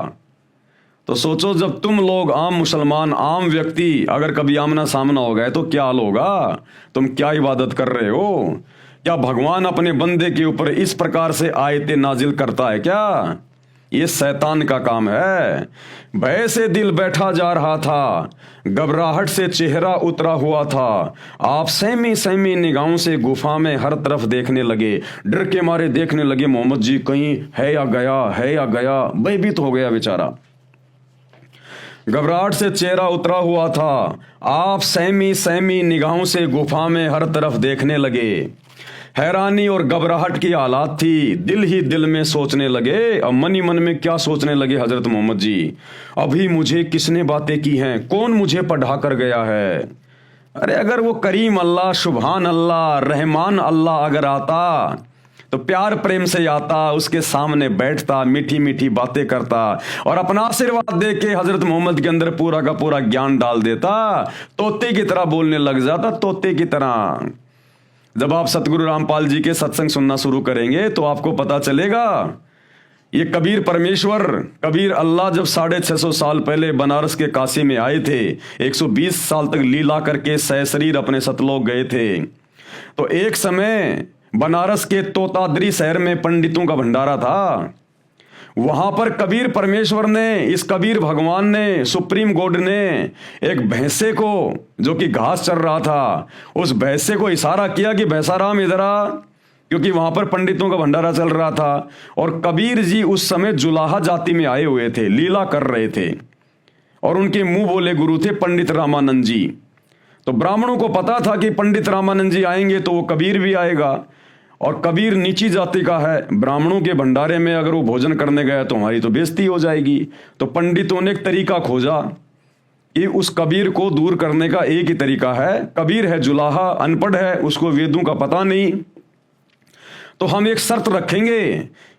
तो सोचो जब तुम लोग आम मुसलमान, आम व्यक्ति अगर कभी आमना सामना हो गए तो क्या हाल होगा। तुम क्या इबादत कर रहे हो। क्या भगवान अपने बंदे के ऊपर इस प्रकार से आयतें नाजिल करता है क्या। ये शैतान का काम है। भय से दिल बैठा जा रहा था, घबराहट से चेहरा उतरा हुआ था। आप सहमी सहमी निगाहों से गुफा में हर तरफ देखने लगे, डर के मारे देखने लगे मोहम्मद जी कहीं है या गया, है या गया। भयभीत हो गया बेचारा, घबराहट से चेहरा उतरा हुआ था। आप सहमी सहमी निगाहों से गुफा में हर तरफ देखने लगे। हैरानी और घबराहट की हालात थी। दिल ही दिल में सोचने लगे। अब मन ही मन में क्या सोचने लगे हजरत मोहम्मद जी, अभी मुझे किसने बातें की हैं, कौन मुझे पढ़ा कर गया है। अरे अगर वो करीम अल्लाह, सुभान अल्लाह, रहमान अल्लाह अगर आता तो प्यार प्रेम से आता, उसके सामने बैठता, मीठी मीठी बातें करता और अपना आशीर्वाद दे के हजरत मोहम्मद के अंदर पूरा का पूरा ज्ञान डाल देता। तोते की तरह बोलने लग जाता, तोते की तरह। जब आप सतगुरु रामपाल जी के सत्संग सुनना शुरू करेंगे तो आपको पता चलेगा ये कबीर परमेश्वर, कबीर अल्लाह जब 650 साल पहले बनारस के काशी में आए थे, 120 साल तक लीला करके सहशरीर अपने सतलोक गए थे। तो एक समय बनारस के तोताद्री शहर में पंडितों का भंडारा था। वहां पर कबीर परमेश्वर ने, इस कबीर भगवान ने, सुप्रीम गॉड ने एक भैंसे को, जो कि घास चर रहा था, उस भैंसे को इशारा किया कि भैंसाराम इधर आ, क्योंकि वहां पर पंडितों का भंडारा चल रहा था। और कबीर जी उस समय जुलाहा जाति में आए हुए थे, लीला कर रहे थे और उनके मुंह बोले गुरु थे पंडित रामानंद जी। तो ब्राह्मणों को पता था कि पंडित रामानंद जी आएंगे तो वो कबीर भी आएगा, और कबीर नीची जाति का है। ब्राह्मणों के भंडारे में अगर वो भोजन करने गया तो हमारी तो बेइज्जती हो जाएगी। तो पंडितों ने एक तरीका खोजा कि उस कबीर को दूर करने का एक ही तरीका है। कबीर है जुलाहा, अनपढ़ है, उसको वेदों का पता नहीं, तो हम एक शर्त रखेंगे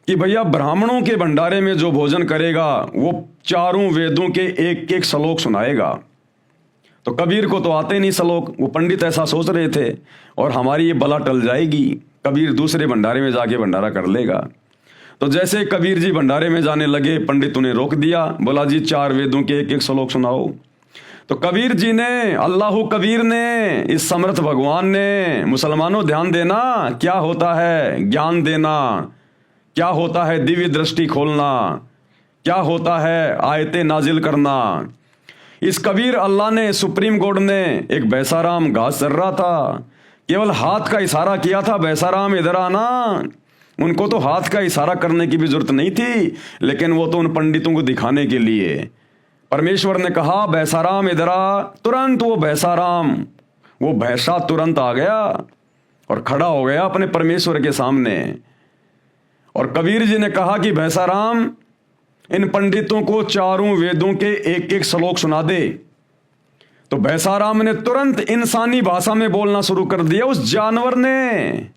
कि भैया ब्राह्मणों के भंडारे में जो भोजन करेगा वो चारों वेदों के एक एक श्लोक सुनाएगा। तो कबीर को तो आते नहीं श्लोक, वो पंडित ऐसा सोच रहे थे और हमारी ये बला टल जाएगी, कबीर दूसरे भंडारे में जाके भंडारा कर लेगा। तो जैसे कबीर जी भंडारे में जाने लगे, पंडित उन्हें रोक दिया, बोला जी 4 वेदों के एक एक श्लोक सुनाओ। तो कबीर जी ने, अल्लाह कबीर ने, इस समर्थ भगवान ने, मुसलमानों ध्यान देना, क्या होता है ज्ञान देना, क्या होता है दिव्य दृष्टि खोलना, क्या होता है आयतें नाजिल करना। इस कबीर अल्लाह ने, सुप्रीम गॉड ने, एक भैंसाराम घास चर रहा था, केवल हाथ का इशारा किया था, भैंसाराम इधर आना। उनको तो हाथ का इशारा करने की भी जरूरत नहीं थी, लेकिन वो तो उन पंडितों को दिखाने के लिए परमेश्वर ने कहा भैंसाराम इधर आ। तुरंत वो भैंसाराम, वो भैंसा तुरंत आ गया और खड़ा हो गया अपने परमेश्वर के सामने। और कबीर जी ने कहा कि भैंसाराम, इन पंडितों को चारों वेदों के एक एक श्लोक सुना दे। तो भैंसाराम ने तुरंत इंसानी भाषा में बोलना शुरू कर दिया। उस जानवर ने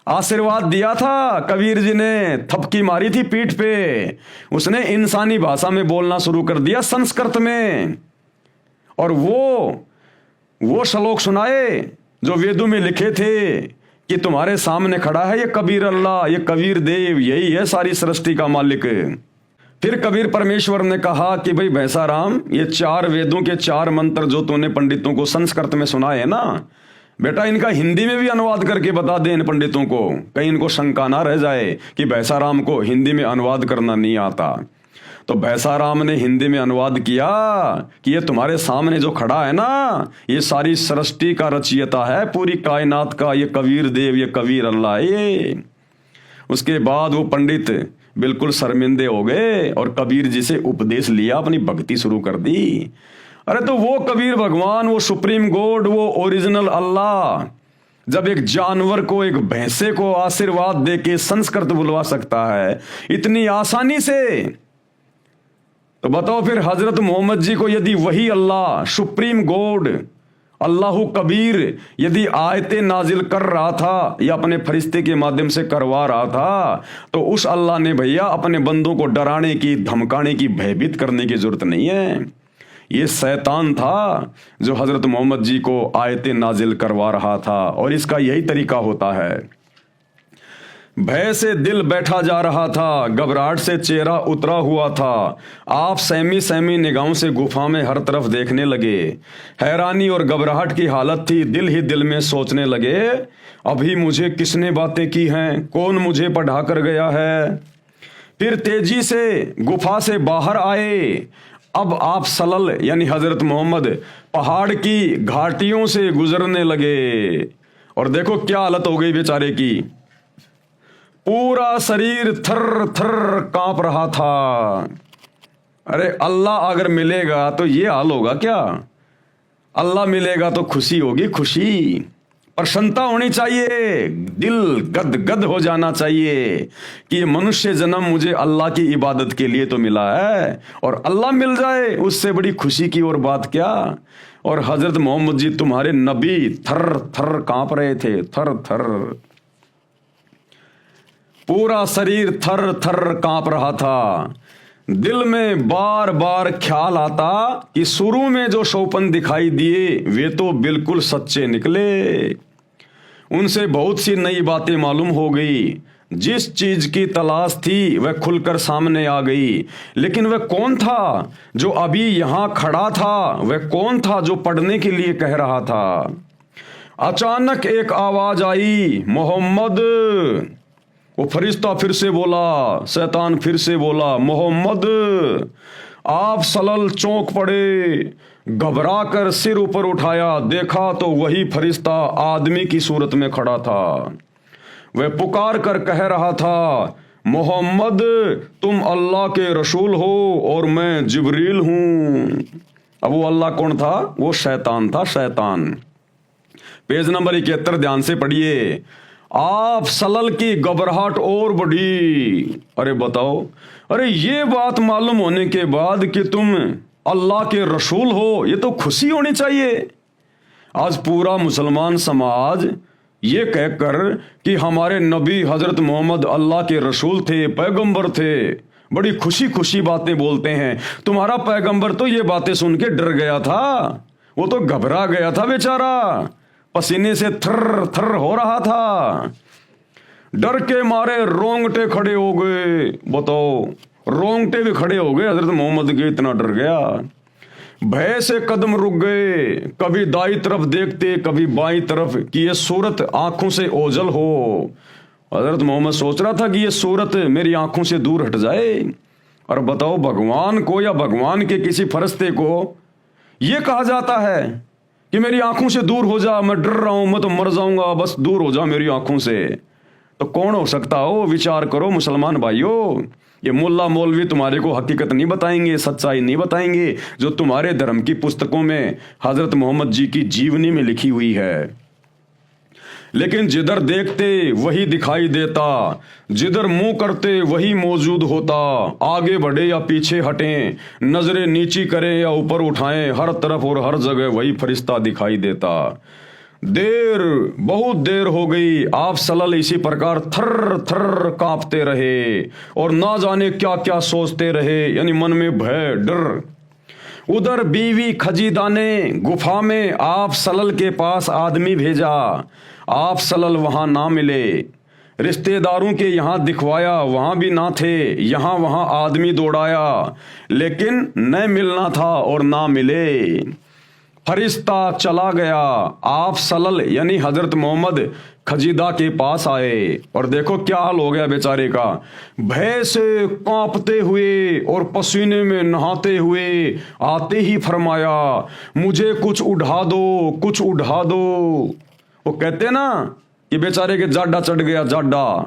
आशीर्वाद दिया था, कबीर जी ने थपकी मारी थी पीठ पे, उसने इंसानी भाषा में बोलना शुरू कर दिया, संस्कृत में। और वो श्लोक सुनाए जो वेदों में लिखे थे कि तुम्हारे सामने खड़ा है ये कबीर अल्लाह, ये कबीर देव, यही है सारी सृष्टि का मालिक। फिर कबीर परमेश्वर ने कहा कि भाई भैंसाराम, ये 4 वेदों के 4 मंत्र जो तूने पंडितों को संस्कृत में सुनाए ना, बेटा इनका हिंदी में भी अनुवाद करके बता दे इन पंडितों को, कहीं इनको शंका ना रह जाए कि भैंसाराम को हिंदी में अनुवाद करना नहीं आता। तो भैंसाराम ने हिंदी में अनुवाद किया कि ये तुम्हारे सामने जो खड़ा है ना, ये सारी सृष्टि का रचयिता है, पूरी कायनात का, ये कबीर देव, ये कबीर अल्लाह है ये। उसके बाद वो पंडित बिल्कुल शर्मिंदे हो गए और कबीर जी से उपदेश लिया, अपनी भक्ति शुरू कर दी। अरे तो वो कबीर भगवान, वो सुप्रीम गॉड, वो ओरिजिनल अल्लाह जब एक जानवर को, एक भैंसे को आशीर्वाद दे के संस्कृत बुलवा सकता है इतनी आसानी से, तो बताओ फिर हजरत मोहम्मद जी को यदि वही अल्लाह, सुप्रीम गॉड, अल्लाह कबीर यदि आयतें नाजिल कर रहा था या अपने फरिश्ते के माध्यम से करवा रहा था, तो उस अल्लाह ने भैया अपने बंदों को डराने की, धमकाने की, भयभीत करने की जरूरत नहीं है। ये शैतान था जो हजरत मोहम्मद जी को आयतें नाजिल करवा रहा था, और इसका यही तरीका होता है। भय से दिल बैठा जा रहा था, घबराहट से चेहरा उतरा हुआ था। आप सहमी सहमी निगाहों से गुफा में हर तरफ देखने लगे। हैरानी और घबराहट की हालत थी। दिल ही दिल में सोचने लगे, अभी मुझे किसने बातें की हैं, कौन मुझे पढ़ा कर गया है। फिर तेजी से गुफा से बाहर आए। अब आप सल्लल्लाहु यानी हजरत मोहम्मद पहाड़ की घाटियों से गुजरने लगे और देखो क्या हालत हो गई बेचारे की, पूरा शरीर थर थर कांप रहा था। अरे अल्लाह अगर मिलेगा तो ये हाल होगा क्या? अल्लाह मिलेगा तो खुशी होगी, खुशी, प्रसन्नता होनी चाहिए, दिल गद गद हो जाना चाहिए कि ये मनुष्य जन्म मुझे अल्लाह की इबादत के लिए तो मिला है, और अल्लाह मिल जाए उससे बड़ी खुशी की और बात क्या। और हजरत मोहम्मद जी तुम्हारे नबी थर थर कांप रहे थे, थर थर, पूरा शरीर थर थर कांप रहा था। दिल में बार बार ख्याल आता कि शुरू में जो शोपन दिखाई दिए वे तो बिल्कुल सच्चे निकले, उनसे बहुत सी नई बातें मालूम हो गई, जिस चीज की तलाश थी वह खुलकर सामने आ गई। लेकिन वह कौन था जो अभी यहां खड़ा था? वह कौन था जो पढ़ने के लिए कह रहा था? अचानक एक आवाज आई, मोहम्मद। वो फरिश्ता फिर से बोला, शैतान फिर से बोला, मोहम्मद। आप सलल चौंक पड़े, घबरा कर सिर ऊपर उठाया, देखा तो वही फरिश्ता आदमी की सूरत में खड़ा था। वह पुकार कर कह रहा था, मोहम्मद तुम अल्लाह के रसूल हो और मैं जिब्रील हूं। अब वो अल्लाह कौन था? वो शैतान था, शैतान। पेज नंबर 71 ध्यान से पढ़िए। आप सलल की घबराहट और बढ़ी। अरे बताओ, अरे ये बात मालूम होने के बाद कि तुम अल्लाह के रसूल हो, ये तो खुशी होनी चाहिए। आज पूरा मुसलमान समाज ये कहकर कि हमारे नबी हजरत मोहम्मद अल्लाह के रसूल थे, पैगंबर थे, बड़ी खुशी खुशी बातें बोलते हैं। तुम्हारा पैगंबर तो ये बातें सुन के डर गया था, वो तो घबरा गया था बेचारा, पसीने से थर थर हो रहा था, डर के मारे रोंगटे खड़े हो गए। बताओ, रोंगटे भी खड़े हो गए हजरत मोहम्मद के, इतना डर गया। भय से कदम रुक गए, कभी दाई तरफ देखते कभी बाई तरफ कि ये सूरत आंखों से ओझल हो। हजरत मोहम्मद सोच रहा था कि ये सूरत मेरी आंखों से दूर हट जाए। और बताओ, भगवान को या भगवान के किसी फरिश्ते को ये कहा जाता है कि मेरी आंखों से दूर हो जा, मैं डर रहा हूं, मैं तो मर जाऊंगा, बस दूर हो जा मेरी आंखों से। तो कौन हो सकता हो? विचार करो मुसलमान भाइयों। ये मुल्ला मौलवी तुम्हारे को हकीकत नहीं बताएंगे, सच्चाई नहीं बताएंगे जो तुम्हारे धर्म की पुस्तकों में हजरत मोहम्मद जी की जीवनी में लिखी हुई है। लेकिन जिधर देखते वही दिखाई देता, जिधर मुंह करते वही मौजूद होता। आगे बढ़े या पीछे हटें, नजरें नीची करें या ऊपर उठाएं, हर तरफ और हर जगह वही फरिश्ता दिखाई देता। देर, बहुत देर हो गई। आप सल्लल्लाहु इसी प्रकार थर थर कांपते रहे और ना जाने क्या क्या सोचते रहे, यानी मन में भय, डर। उधर बीवी खजीदा ने गुफा में आप सल्लल्लाहु के पास आदमी भेजा। आप सल्लल्लाहु वहां ना मिले, रिश्तेदारों के यहां दिखवाया, वहां भी ना थे, यहां वहां आदमी दौड़ाया, लेकिन न मिलना था और ना मिले। फरिश्ता चला गया। आप सल्लल्लाहु यानी हजरत मोहम्मद खजीदा के पास आए और देखो क्या हाल हो गया बेचारे का। भय से कांपते हुए और पसीने में नहाते हुए आते ही फरमाया, मुझे कुछ उड़ा दो, कुछ उड़ा दो। वो कहते ना कि बेचारे के जाडा चढ़ गया, जाडा,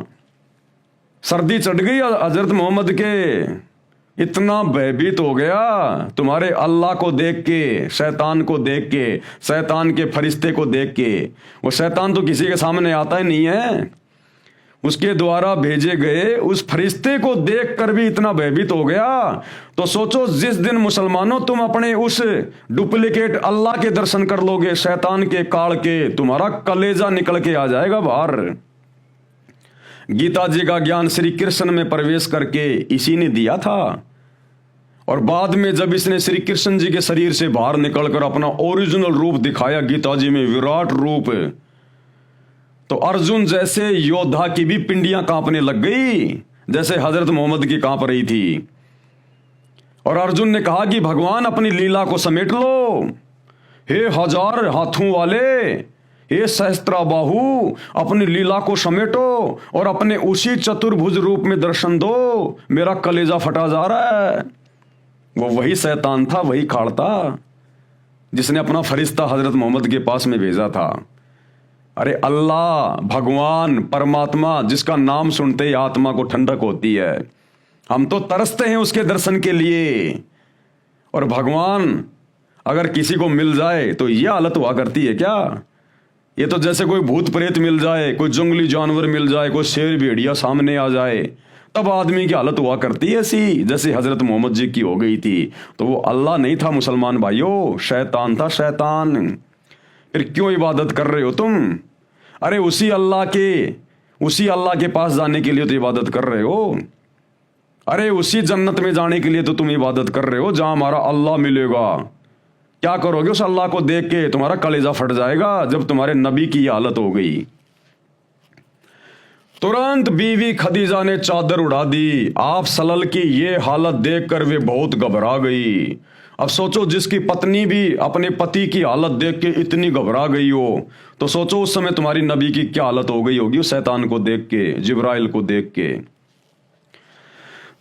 सर्दी चढ़ गई हजरत मोहम्मद के। इतना भयभीत हो गया तुम्हारे अल्लाह को देख के, शैतान को देख के, शैतान के फरिश्ते को देख के। वो शैतान तो किसी के सामने आता ही नहीं है, उसके द्वारा भेजे गए उस फरिश्ते को देख कर भी इतना भयभीत हो गया। तो सोचो, जिस दिन मुसलमानों तुम अपने उस डुप्लीकेट अल्लाह के दर्शन कर लोगे, शैतान के काल के, तुम्हारा कलेजा निकल के आ जाएगा बाहर। गीता जी का ज्ञान श्री कृष्ण में प्रवेश करके इसी ने दिया था। और बाद में जब इसने श्री कृष्ण जी के शरीर से बाहर निकलकर अपना ओरिजिनल रूप दिखाया गीता जी में, विराट रूप, तो अर्जुन जैसे योद्धा की भी पिंडियां कांपने लग गई, जैसे हजरत मोहम्मद की कांप रही थी। और अर्जुन ने कहा कि भगवान अपनी लीला को समेट लो, हे हजार हाथों वाले, हे सहस्त्राबाहु, अपनी लीला को समेटो और अपने उसी चतुर्भुज रूप में दर्शन दो, मेरा कलेजा फटा जा रहा है। वो वही शैतान था, वही खाड़ था जिसने अपना फरिश्ता हजरत मोहम्मद के पास में भेजा था। अरे अल्लाह, भगवान, परमात्मा, जिसका नाम सुनते ही आत्मा को ठंडक होती है, हम तो तरसते हैं उसके दर्शन के लिए। और भगवान अगर किसी को मिल जाए तो ये हालत हुआ करती है क्या? ये तो जैसे कोई भूत प्रेत मिल जाए, कोई जंगली जानवर मिल जाए, कोई शेर भेड़िया सामने आ जाए, तब आदमी की हालत हुआ करती है ऐसी, जैसे हजरत मोहम्मद जी की हो गई थी। तो वो अल्लाह नहीं था मुसलमान भाइयों, शैतान था, शैतान। फिर क्यों इबादत कर रहे हो तुम? अरे उसी अल्लाह के पास जाने के लिए तो इबादत कर रहे हो। अरे उसी जन्नत में जाने के लिए तो तुम इबादत कर रहे हो जहां हमारा अल्लाह मिलेगा। क्या करोगे उस अल्लाह को देख के? तुम्हारा कलेजा फट जाएगा जब तुम्हारे नबी की हालत हो गई। तुरंत बीवी खदीजा ने चादर उड़ा दी। आप सल्लल्लाहु की ये हालत देखकर वे बहुत घबरा गई। अब सोचो, जिसकी पत्नी भी अपने पति की हालत देख के इतनी घबरा गई हो, तो सोचो उस समय तुम्हारी नबी की क्या हालत हो गई होगी उस शैतान को देख के, जिब्राइल को देख के।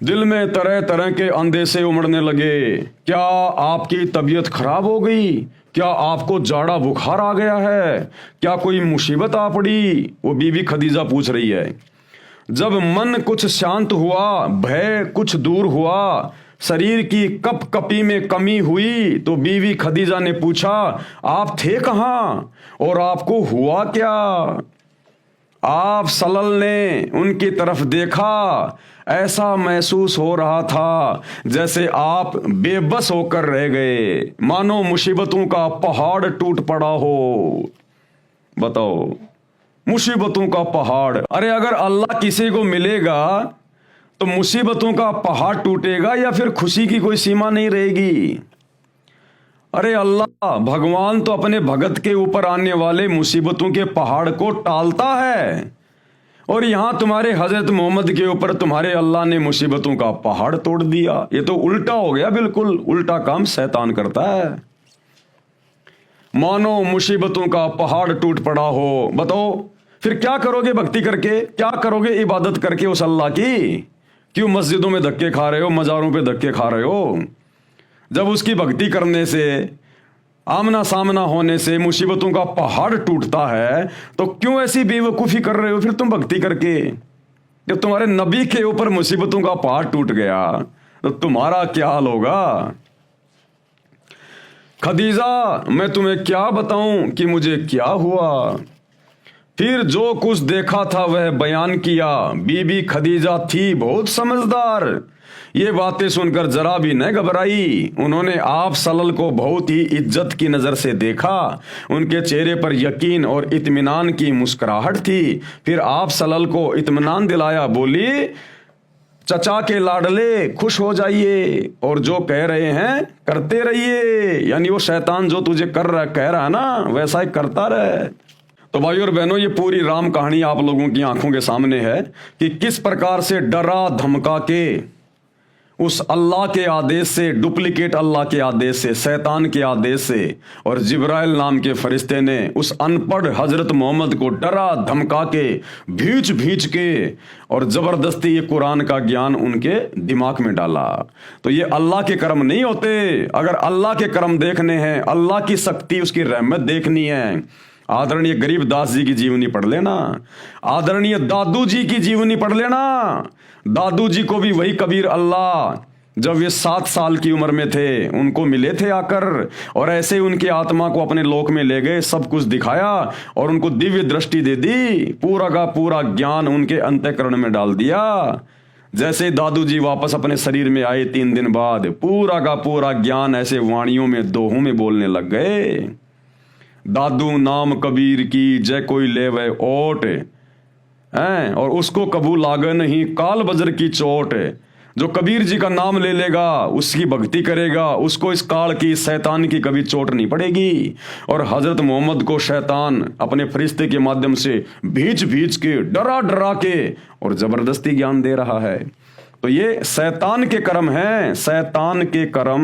दिल में तरह तरह के अंदेशे उमड़ने लगे। क्या आपकी तबीयत खराब हो गई? क्या आपको जाड़ा बुखार आ गया है? क्या कोई मुसीबत आ पड़ी? वो बीवी खदीजा पूछ रही है। जब मन कुछ शांत हुआ, भय कुछ दूर हुआ, शरीर की कपकपी में कमी हुई, तो बीवी खदीजा ने पूछा, आप थे कहाँ और आपको हुआ क्या? आप सल्लल्लाहु ने उनकी तरफ देखा। ऐसा महसूस हो रहा था जैसे आप बेबस होकर रह गए, मानो मुसीबतों का पहाड़ टूट पड़ा हो। बताओ, मुसीबतों का पहाड़। अरे अगर अल्लाह किसी को मिलेगा तो मुसीबतों का पहाड़ टूटेगा या फिर खुशी की कोई सीमा नहीं रहेगी। अरे अल्लाह, भगवान तो अपने भगत के ऊपर आने वाले मुसीबतों के पहाड़ को टालता है, और यहां तुम्हारे हजरत मोहम्मद के ऊपर तुम्हारे अल्लाह ने मुसीबतों का पहाड़ तोड़ दिया। ये तो उल्टा हो गया, बिल्कुल उल्टा काम शैतान करता है। मानो मुसीबतों का पहाड़ टूट पड़ा हो। बताओ फिर क्या करोगे भक्ति करके? क्या करोगे इबादत करके उस अल्लाह की? क्यों मस्जिदों में धक्के खा रहे हो, मज़ारों पे धक्के खा रहे हो? जब उसकी भक्ति करने से, आमना सामना होने से मुसीबतों का पहाड़ टूटता है, तो क्यों ऐसी बेवकूफ़ी कर रहे हो फिर तुम भक्ति करके? जब तुम्हारे नबी के ऊपर मुसीबतों का पहाड़ टूट गया तो तुम्हारा क्या हाल होगा? खदीजा, मैं तुम्हें क्या बताऊं कि मुझे क्या हुआ? फिर जो कुछ देखा था वह बयान किया। बीबी खदीजा थी बहुत समझदार। ये बातें सुनकर जरा भी न घबराई। उन्होंने आप सल्लल्लाहु को बहुत ही इज्जत की नज़र से देखा। उनके चेहरे पर यकीन और इत्मीनान की मुस्कुराहट थी। फिर आप सल्लल्लाहु को इत्मीनान दिलाया। बोली, चचा के लाडले, खुश हो जाइए और जो कह रहे हैं करते रहिए। यानी वो शैतान जो तुझे कह रहा है ना, वैसा ही करता रहे। तो भाइयों और बहनों, ये पूरी राम कहानी आप लोगों की आंखों के सामने है कि किस प्रकार से डरा धमका के उस अल्लाह के आदेश से, डुप्लीकेट अल्लाह के आदेश से, शैतान के आदेश से, और जिब्राइल नाम के फरिश्ते ने उस अनपढ़ हजरत मोहम्मद को डरा धमका के, भींच भींच के और जबरदस्ती ये कुरान का ज्ञान उनके दिमाग में डाला। तो ये अल्लाह के कर्म नहीं होते। अगर अल्लाह के कर्म देखने हैं, अल्लाह की शक्ति, उसकी रहमत देखनी है, आदरणीय गरीबदास जी की जीवनी पढ़ लेना, आदरणीय दादू जी की जीवनी पढ़ लेना। दादू जी को भी वही कबीर अल्लाह जब वे 7 साल की उम्र में थे उनको मिले थे आकर, और ऐसे उनकी आत्मा को अपने लोक में ले गए, सब कुछ दिखाया और उनको दिव्य दृष्टि दे दी, पूरा का पूरा ज्ञान उनके अंतःकरण में डाल दिया। जैसे दादू जी वापस अपने शरीर में आए 3 दिन बाद, पूरा का पूरा ज्ञान ऐसे वाणियों में, दोहों में बोलने लग गए। दादू नाम कबीर की, जय कोई ले वह ओट हैं, और उसको कबूल आगे नहीं काल बजर की चोट। जो कबीर जी का नाम ले लेगा, उसकी भक्ति करेगा, उसको इस काल की, शैतान की कभी चोट नहीं पड़ेगी। और हजरत मोहम्मद को शैतान अपने फरिश्ते के माध्यम से भींच भींच के, डरा डरा के और जबरदस्ती ज्ञान दे रहा है। तो ये शैतान के कर्म हैं, शैतान के कर्म।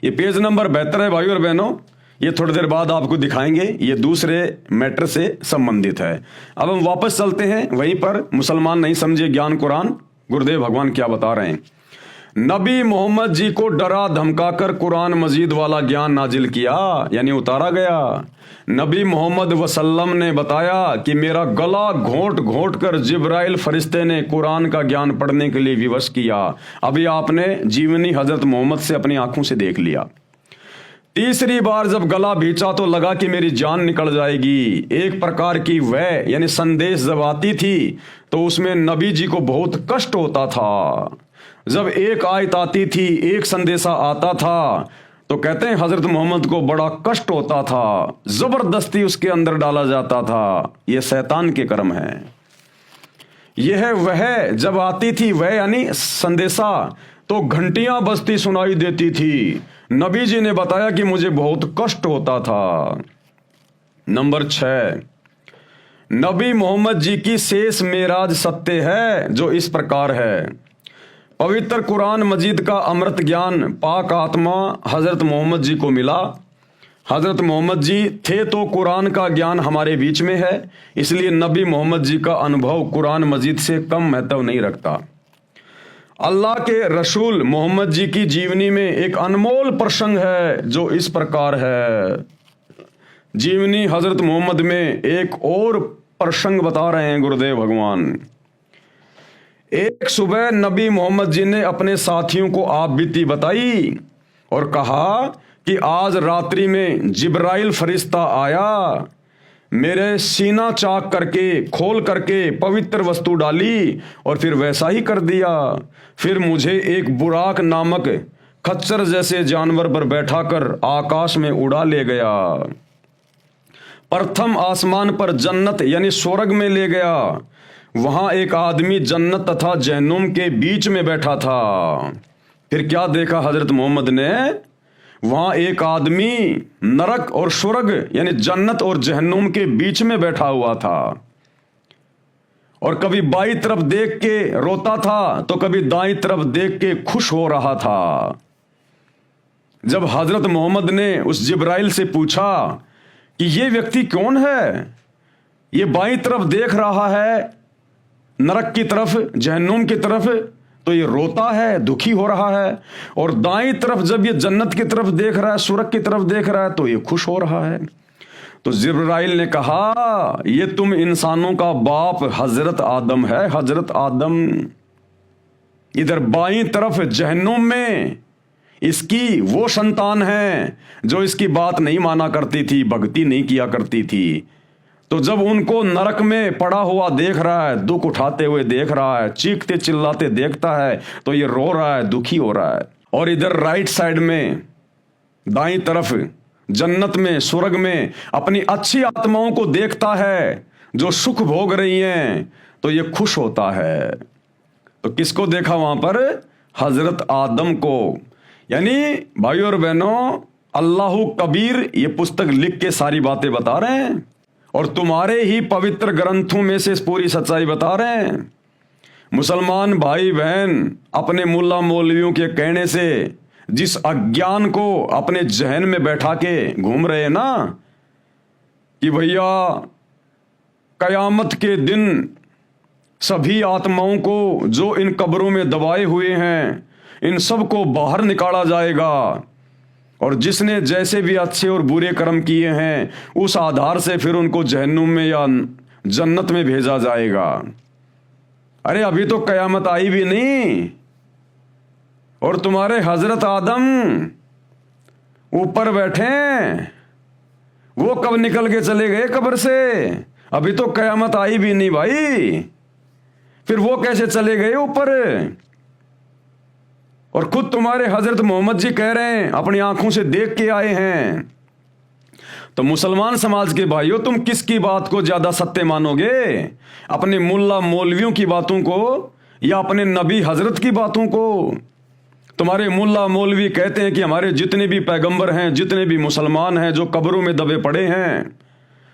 ये पेज नंबर 72 है भाइयों और बहनों। ये थोड़ी देर बाद आपको दिखाएंगे, ये दूसरे मैटर से संबंधित है। अब हम वापस चलते हैं वहीं पर। मुसलमान नहीं समझे ज्ञान कुरान, गुरुदेव भगवान क्या बता रहे हैं। नबी मोहम्मद जी को डरा धमकाकर कुरान मजीद वाला ज्ञान नाजिल किया, यानी उतारा गया। नबी मोहम्मद वसल्लम ने बताया कि मेरा गला घोंट घोंट कर जिब्राइल फरिश्ते ने कुरान का ज्ञान पढ़ने के लिए विवश किया। अभी आपने जीवनी हजरत मोहम्मद से अपनी आंखों से देख लिया। तीसरी बार जब गला भींचा तो लगा कि मेरी जान निकल जाएगी। एक प्रकार की वह यानी संदेश जब आती थी तो उसमें नबी जी को बहुत कष्ट होता था। जब एक आयत आती थी, एक संदेशा आता था, तो कहते हैं हजरत मोहम्मद को बड़ा कष्ट होता था, जबरदस्ती उसके अंदर डाला जाता था। यह शैतान के कर्म है। यह वह जब आती थी वह यानी संदेशा, तो घंटियां बजती सुनाई देती थी। नबी जी ने बताया कि मुझे बहुत कष्ट होता था। नंबर 6, नबी मोहम्मद जी की शेष मेराज सत्य है जो इस प्रकार है। पवित्र कुरान मजीद का अमृत ज्ञान पाक आत्मा हजरत मोहम्मद जी को मिला। हजरत मोहम्मद जी थे तो कुरान का ज्ञान हमारे बीच में है, इसलिए नबी मोहम्मद जी का अनुभव कुरान मजीद से कम महत्व नहीं रखता। अल्लाह के रसूल मोहम्मद जी की जीवनी में एक अनमोल प्रसंग है जो इस प्रकार है। जीवनी हजरत मोहम्मद में एक और प्रसंग बता रहे हैं गुरुदेव भगवान। एक सुबह नबी मोहम्मद जी ने अपने साथियों को आप बीती बताई और कहा कि आज रात्रि में जिब्राइल फरिश्ता आया, मेरे सीना चाक करके खोल करके पवित्र वस्तु डाली और फिर वैसा ही कर दिया। फिर मुझे एक बुराक नामक खच्चर जैसे जानवर पर बैठाकर आकाश में उड़ा ले गया। प्रथम आसमान पर जन्नत यानी स्वर्ग में ले गया। वहां एक आदमी जन्नत तथा जहन्नुम के बीच में बैठा था। फिर क्या देखा हजरत मोहम्मद ने? वहां एक आदमी नरक और स्वर्ग यानी जन्नत और जहन्नुम के बीच में बैठा हुआ था और कभी बाईं तरफ देख के रोता था तो कभी दाईं तरफ देख के खुश हो रहा था। जब हजरत मोहम्मद ने उस जिब्राइल से पूछा कि ये व्यक्ति कौन है, ये बाईं तरफ देख रहा है नरक की तरफ, जहन्नुम की तरफ, तो ये रोता है, दुखी हो रहा है, और दाईं तरफ जब ये जन्नत की तरफ देख रहा है, स्वर्ग की तरफ देख रहा है, तो ये खुश हो रहा है। तो जिब्राइल ने कहा, ये तुम इंसानों का बाप हजरत आदम है, हजरत आदम। इधर बाईं तरफ जहन्नुम में इसकी वो संतान है जो इसकी बात नहीं माना करती थी, भक्ति नहीं किया करती थी। तो जब उनको नरक में पड़ा हुआ देख रहा है, दुख उठाते हुए देख रहा है, चीखते चिल्लाते देखता है, तो ये रो रहा है, दुखी हो रहा है। और इधर राइट साइड में दाईं तरफ जन्नत में, स्वर्ग में अपनी अच्छी आत्माओं को देखता है जो सुख भोग रही हैं, तो ये खुश होता है। तो किसको देखा वहां पर? हजरत आदम को। यानी भाइयों और बहनों, अल्लाह कबीर ये पुस्तक लिख के सारी बातें बता रहे हैं और तुम्हारे ही पवित्र ग्रंथों में से पूरी सच्चाई बता रहे हैं। मुसलमान भाई बहन अपने मुल्ला मौलवियों के कहने से जिस अज्ञान को अपने जहन में बैठा के घूम रहे हैं ना कि भैया कयामत के दिन सभी आत्माओं को जो इन कब्रों में दबाए हुए हैं, इन सब को बाहर निकाला जाएगा और जिसने जैसे भी अच्छे और बुरे कर्म किए हैं उस आधार से फिर उनको जहन्नुम में या जन्नत में भेजा जाएगा। अरे अभी तो कयामत आई भी नहीं और तुम्हारे हजरत आदम ऊपर बैठे, वो कब निकल के चले गए कब्र से? अभी तो कयामत आई भी नहीं भाई, फिर वो कैसे चले गए ऊपर? और खुद तुम्हारे हजरत मोहम्मद जी कह रहे हैं, अपनी आंखों से देख के आए हैं। तो मुसलमान समाज के भाइयों, तुम किसकी बात को ज्यादा सत्य मानोगे? अपने मुल्ला मौलवियों की बातों को या अपने नबी हजरत की बातों को? तुम्हारे मुल्ला मौलवी कहते हैं कि हमारे जितने भी पैगंबर हैं, जितने भी मुसलमान हैं जो कब्रों में दबे पड़े हैं,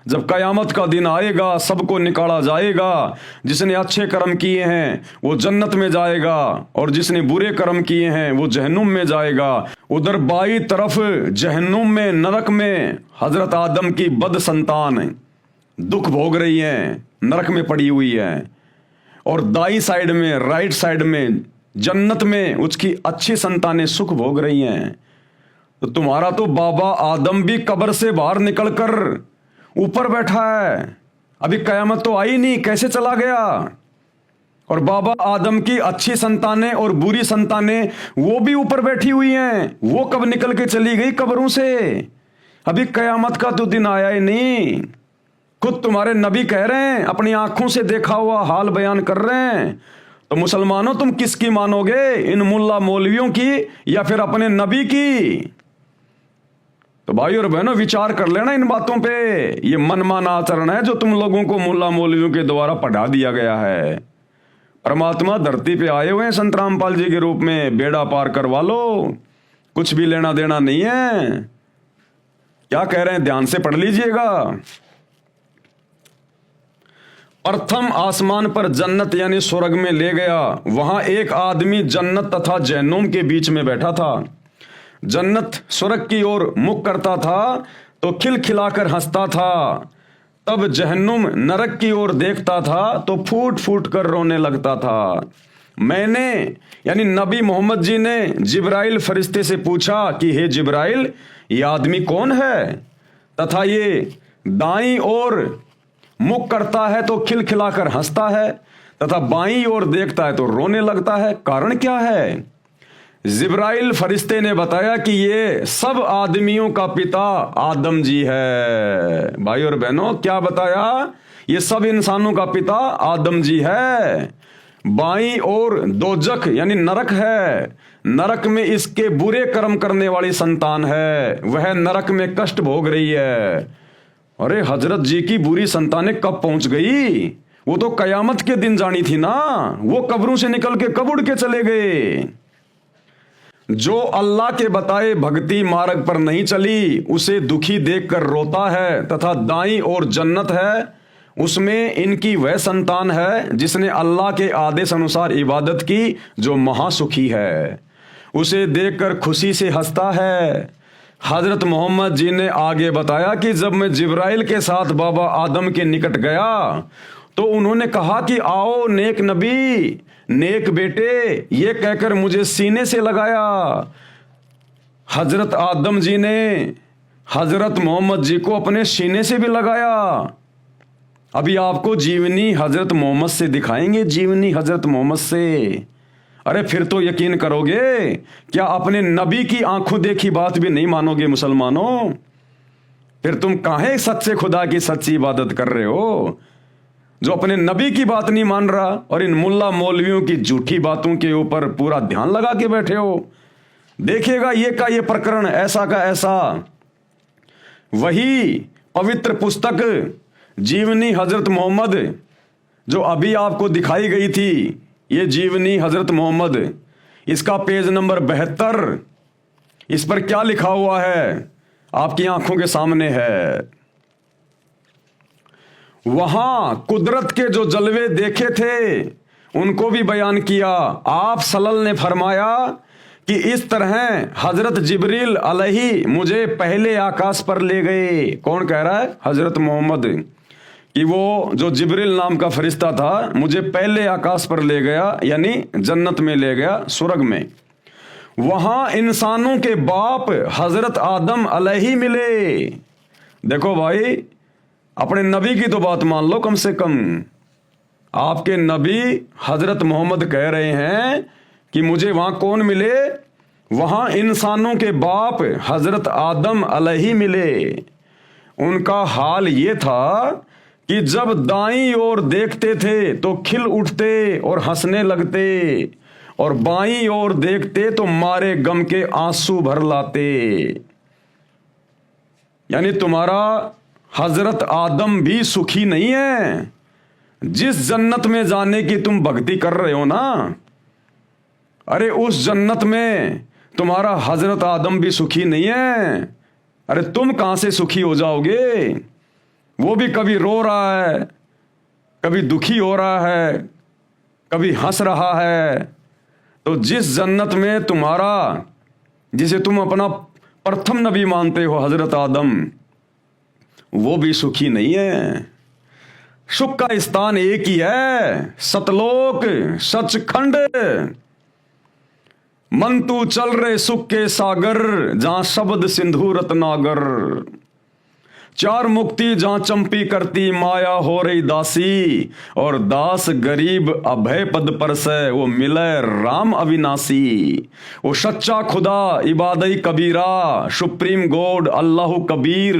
जब कयामत का दिन आएगा सबको निकाला जाएगा। जिसने अच्छे कर्म किए हैं वो जन्नत में जाएगा और जिसने बुरे कर्म किए हैं वो जहन्नुम में जाएगा। उधर बाई तरफ जहन्नुम में, नरक में हजरत आदम की बद संतान दुख भोग रही है, नरक में पड़ी हुई है। और दाई साइड में, राइट साइड में, जन्नत में उसकी अच्छी संतानें सुख भोग रही हैं। तो तुम्हारा तो बाबा आदम भी कब्र से बाहर निकलकर ऊपर बैठा है, अभी कयामत तो आई नहीं, कैसे चला गया? और बाबा आदम की अच्छी संतानें और बुरी संतानें वो भी ऊपर बैठी हुई हैं, वो कब निकल के चली गई कब्रों से? अभी कयामत का तो दिन आया ही नहीं। खुद तुम्हारे नबी कह रहे हैं, अपनी आंखों से देखा हुआ हाल बयान कर रहे हैं। तो मुसलमानों तुम किसकी मानोगे, इन मुल्ला मौलवियों की या फिर अपने नबी की? तो भाई और बहनों विचार कर लेना इन बातों पे। ये मनमाना आचरण है जो तुम लोगों को मुल्ला मौलवियों के द्वारा पढ़ा दिया गया है। परमात्मा धरती पे आए हुए हैं संत रामपाल जी के रूप में, बेड़ा पार करवा लो, कुछ भी लेना देना नहीं है। क्या कह रहे हैं ध्यान से पढ़ लीजिएगा। प्रथम आसमान पर जन्नत यानी स्वर्ग में ले गया। वहां एक आदमी जन्नत तथा जहन्नुम के बीच में बैठा था। जन्नत स्वर्ग की ओर मुख करता था तो खिलखिलाकर हंसता था, तब जहन्नुम नरक की ओर देखता था तो फूट फूट कर रोने लगता था। मैंने यानी नबी मोहम्मद जी ने जिब्राइल फरिश्ते से पूछा कि हे जिब्राइल, ये आदमी कौन है तथा ये दाईं ओर मुख करता है तो खिलखिलाकर हंसता है तथा बाईं ओर देखता है तो रोने लगता है, कारण क्या है? जिब्राइल फरिश्ते ने बताया कि ये सब आदमियों का पिता आदम जी है। भाई और बहनों क्या बताया? ये सब इंसानों का पिता आदम जी है। बाईं ओर दोजख यानी नरक है, नरक में इसके बुरे कर्म करने वाली संतान है, वह नरक में कष्ट भोग रही है। अरे हजरत जी की बुरी संतानें कब पहुंच गई? वो तो कयामत के दिन जानी थी ना, वो कब्रों से निकल के कब उड़ के चले गए? जो अल्लाह के बताए भक्ति मार्ग पर नहीं चली उसे दुखी देखकर रोता है, तथा दाईं ओर जन्नत है, उसमें इनकी वह संतान है जिसने अल्लाह के आदेश अनुसार इबादत की, जो महासुखी है, उसे देखकर खुशी से हंसता है। हजरत मोहम्मद जी ने आगे बताया कि जब मैं जिब्राइल के साथ बाबा आदम के निकट गया तो उन्होंने कहा कि आओ नेक नबी, नेक बेटे, ये कहकर मुझे सीने से लगाया। हजरत आदम जी ने हजरत मोहम्मद जी को अपने सीने से भी लगाया। अभी आपको जीवनी हजरत मोहम्मद से दिखाएंगे, जीवनी हजरत मोहम्मद से। अरे फिर तो यकीन करोगे, क्या अपने नबी की आंखों देखी बात भी नहीं मानोगे मुसलमानों? फिर तुम काहे सच्चे खुदा की सच्ची इबादत कर रहे हो, जो अपने नबी की बात नहीं मान रहा और इन मुल्ला मौलवियों की झूठी बातों के ऊपर पूरा ध्यान लगा के बैठे हो? देखिएगा ये का ये प्रकरण ऐसा का ऐसा। वही पवित्र पुस्तक जीवनी हजरत मोहम्मद जो अभी आपको दिखाई गई थी, ये जीवनी हजरत मोहम्मद, इसका पेज नंबर 72, इस पर क्या लिखा हुआ है आपकी आंखों के सामने है। वहां कुदरत के जो जलवे देखे थे उनको भी बयान किया। आप सल्लल्लाहु ने फरमाया कि इस तरह हजरत जिब्रील अलैहि मुझे पहले आकाश पर ले गए। कौन कह रहा है? हजरत मोहम्मद, कि वो जो जिब्रील नाम का फरिश्ता था मुझे पहले आकाश पर ले गया, यानी जन्नत में ले गया, स्वर्ग में। वहां इंसानों के बाप हजरत आदम अलैहि मिले। देखो भाई, अपने नबी की तो बात मान लो कम से कम। आपके नबी हजरत मोहम्मद कह रहे हैं कि मुझे वहां कौन मिले? वहां इंसानों के बाप हजरत आदम अलैहि मिले। उनका हाल ये था कि जब दाईं ओर देखते थे तो खिल उठते और हंसने लगते, और बाईं ओर देखते तो मारे गम के आंसू भर लाते। यानी तुम्हारा हजरत आदम भी सुखी नहीं है। जिस जन्नत में जाने की तुम भक्ति कर रहे हो ना, अरे उस जन्नत में तुम्हारा हजरत आदम भी सुखी नहीं है। अरे तुम कहां से सुखी हो जाओगे? वो भी कभी रो रहा है, कभी दुखी हो रहा है, कभी हंस रहा है। तो जिस जन्नत में तुम्हारा, जिसे तुम अपना प्रथम नबी मानते हो हजरत आदम, वो भी सुखी नहीं है। सुख का स्थान एक ही है, सतलोक सचखंड। मन तू चल रहे सुख के सागर, जहां शब्द सिंधु रत्नागर। चार मुक्ति जहां चंपी करती माया हो रही दासी, और दास गरीब अभय पद पर से वो मिले राम अविनाशी। वो सच्चा खुदा इबादई कबीरा, सुप्रीम गॉड अल्लाह कबीर।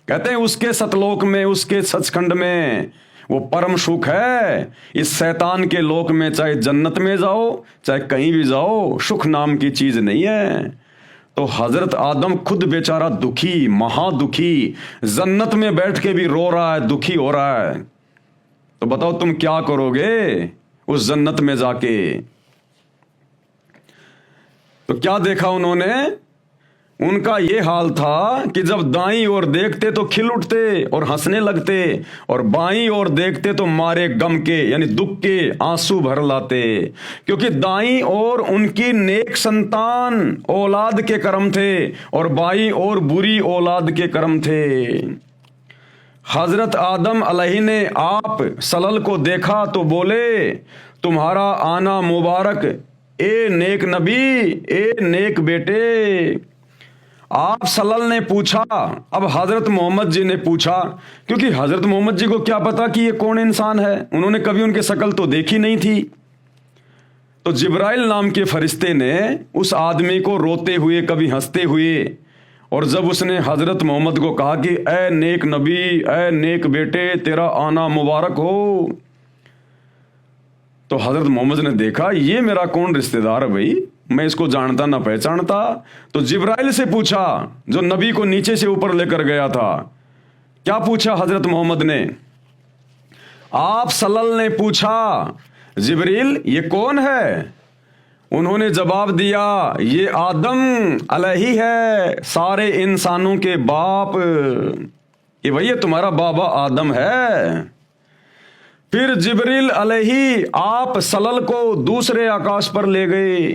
कहते हैं उसके सतलोक में, उसके सचखंड में वो परम सुख है। इस शैतान के लोक में चाहे जन्नत में जाओ चाहे कहीं भी जाओ, सुख नाम की चीज नहीं है। तो हजरत आदम खुद बेचारा दुखी, महादुखी, जन्नत में बैठ के भी रो रहा है, दुखी हो रहा है। तो बताओ तुम क्या करोगे उस जन्नत में जाके? तो क्या देखा उन्होंने? उनका ये हाल था कि जब दाईं ओर देखते तो खिल उठते और हंसने लगते, और बाईं ओर देखते तो मारे गम के यानी दुख के आंसू भर लाते। क्योंकि दाईं ओर उनकी नेक संतान औलाद के कर्म थे, और बाईं ओर बुरी औलाद के कर्म थे। हजरत आदम अलैहि ने आप सलल को देखा तो बोले, तुम्हारा आना मुबारक ए नेक नबी, ए नेक बेटे। आप सलल ने पूछा, अब हजरत मोहम्मद जी ने पूछा, क्योंकि हजरत मोहम्मद जी को क्या पता कि ये कौन इंसान है, उन्होंने कभी उनकी शक्ल तो देखी नहीं थी। तो जिब्राइल नाम के फरिश्ते ने उस आदमी को रोते हुए, कभी हंसते हुए, और जब उसने हजरत मोहम्मद को कहा कि ए नेक नबी, ए नेक बेटे, तेरा आना मुबारक हो, तो हजरत मोहम्मद ने देखा ये मेरा कौन रिश्तेदार है भाई, मैं इसको जानता ना पहचानता। तो जिब्राइल से पूछा, जो नबी को नीचे से ऊपर लेकर गया था। क्या पूछा हजरत मोहम्मद ने? आप सल्लल्लाहु ने पूछा, जिब्रील ये कौन है? उन्होंने जवाब दिया, ये आदम अलैहि है, सारे इंसानों के बाप। ये भैया तुम्हारा बाबा आदम है। फिर जिब्रील अलैहि आप सलल को दूसरे आकाश पर ले गए,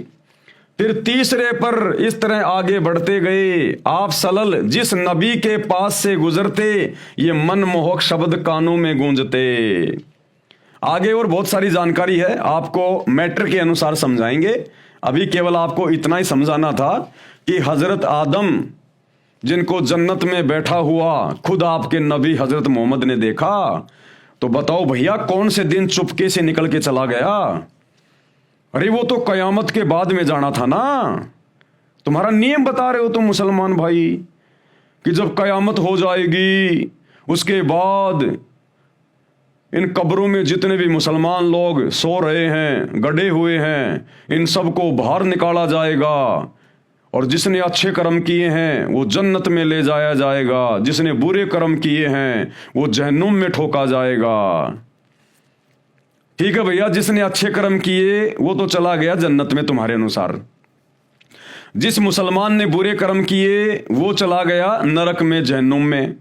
फिर तीसरे पर इस तरह आगे बढ़ते गए। आप सलल जिस नबी के पास से गुजरते, ये मनमोहक शब्द कानों में गूंजते। आगे और बहुत सारी जानकारी है, आपको मैटर के अनुसार समझाएंगे। अभी केवल आपको इतना ही समझाना था कि हजरत आदम जिनको जन्नत में बैठा हुआ खुद आपके नबी हजरत मोहम्मद ने देखा, तो बताओ भैया कौन से दिन चुपके से निकल के चला गया? अरे वो तो कयामत के बाद में जाना था ना। तुम्हारा नियम बता रहे हो तुम मुसलमान भाई कि जब कयामत हो जाएगी उसके बाद इन कब्रों में जितने भी मुसलमान लोग सो रहे हैं, गड़े हुए हैं, इन सबको बाहर निकाला जाएगा, और जिसने अच्छे कर्म किए हैं वो जन्नत में ले जाया जाएगा, जिसने बुरे कर्म किए हैं वो जहन्नुम में ठोका जाएगा। ठीक है भैया, जिसने अच्छे कर्म किए वो तो चला गया जन्नत में तुम्हारे अनुसार, जिस मुसलमान ने बुरे कर्म किए वो चला गया नरक में, जहन्नुम में।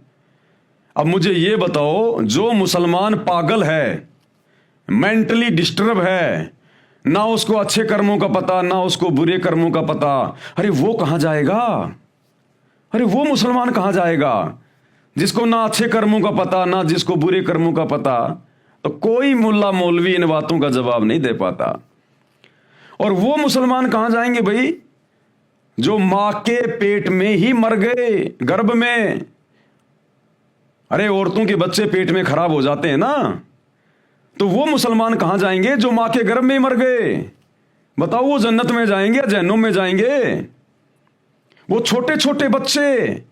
अब मुझे ये बताओ, जो मुसलमान पागल है, मेंटली डिस्टर्ब है, ना उसको अच्छे कर्मों का पता ना उसको बुरे कर्मों का पता, अरे वो कहां जाएगा? अरे वो मुसलमान कहां जाएगा जिसको ना अच्छे कर्मों का पता ना जिसको बुरे कर्मों का पता? तो कोई मुल्ला मौलवी इन बातों का जवाब नहीं दे पाता। और वो मुसलमान कहां जाएंगे भाई जो मां के पेट में ही मर गए, गर्भ में। अरे औरतों के बच्चे पेट में खराब हो जाते हैं ना, तो वो मुसलमान कहां जाएंगे जो मां के गर्भ में ही मर गए? बताओ वो जन्नत में जाएंगे या जहन्नुम में जाएंगे? वो छोटे छोटे बच्चे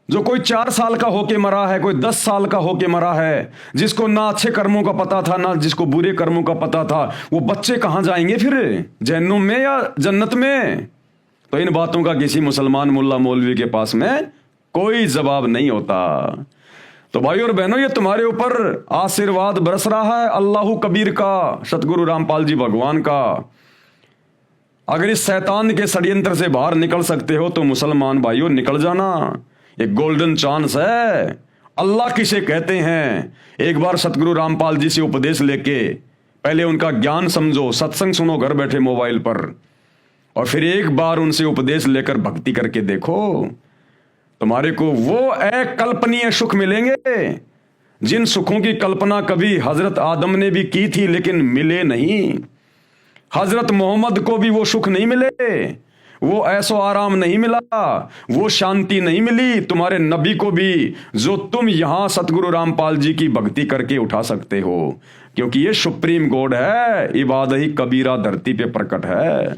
जो कोई 4 साल का होके मरा है, कोई 10 साल का होके मरा है, जिसको ना अच्छे कर्मों का पता था ना जिसको बुरे कर्मों का पता था, वो बच्चे कहां जाएंगे फिर, जहन्नुम में या जन्नत में? तो इन बातों का किसी मुसलमान मुल्ला मौलवी के पास में कोई जवाब नहीं होता। तो भाई और बहनों, ये तुम्हारे ऊपर आशीर्वाद बरस रहा है अल्लाह कबीर का, सतगुरु रामपाल जी भगवान का। अगर इस शैतान के षड्यंत्र से बाहर निकल सकते हो तो मुसलमान भाइयों निकल जाना, एक गोल्डन चांस है। अल्लाह किसे कहते हैं, एक बार सतगुरु रामपाल जी से उपदेश लेके पहले उनका ज्ञान समझो, सत्संग सुनो घर बैठे मोबाइल पर, और फिर एक बार उनसे उपदेश लेकर भक्ति करके देखो, तुम्हारे को वो अकल्पनीय सुख मिलेंगे जिन सुखों की कल्पना कभी हजरत आदम ने भी की थी लेकिन मिले नहीं। हजरत मोहम्मद को भी वो सुख नहीं मिले, वो ऐसो आराम नहीं मिला, वो शांति नहीं मिली तुम्हारे नबी को भी, जो तुम यहां सतगुरु रामपाल जी की भक्ति करके उठा सकते हो, क्योंकि ये सुप्रीम गॉड है, इबादत ही कबीरा धरती पे प्रकट है।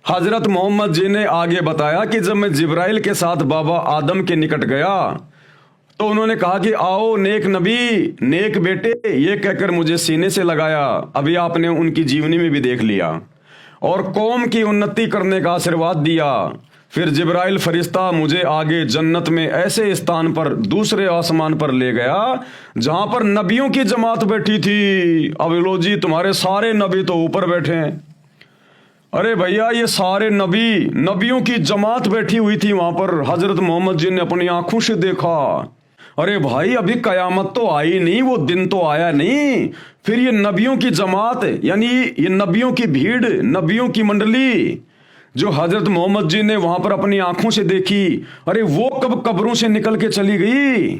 हजरत मोहम्मद जी ने आगे बताया कि जब मैं जिब्राइल के साथ बाबा आदम के निकट गया तो उन्होंने कहा कि आओ नेक नबी, नेक बेटे, ये कहकर मुझे सीने से लगाया। अभी आपने उनकी जीवनी में भी देख लिया, और कौम की उन्नति करने का आशीर्वाद दिया। फिर जिब्राइल फरिश्ता मुझे आगे जन्नत में ऐसे स्थान पर दूसरे आसमान पर ले गया जहां पर नबियों की जमात बैठी थी। अब लो जी, तुम्हारे सारे नबी तो ऊपर बैठे हैं। अरे भैया, ये सारे नबियों की जमात बैठी हुई थी वहां पर, हजरत मोहम्मद जी ने अपनी आंखों से देखा। अरे भाई, अभी कयामत तो आई नहीं, वो दिन तो आया नहीं, फिर ये नबियों की जमात, यानी ये नबियों की भीड़, नबियों की मंडली जो हजरत मोहम्मद जी ने वहां पर अपनी आंखों से देखी, अरे वो कब कब्रों से निकल के चली गई।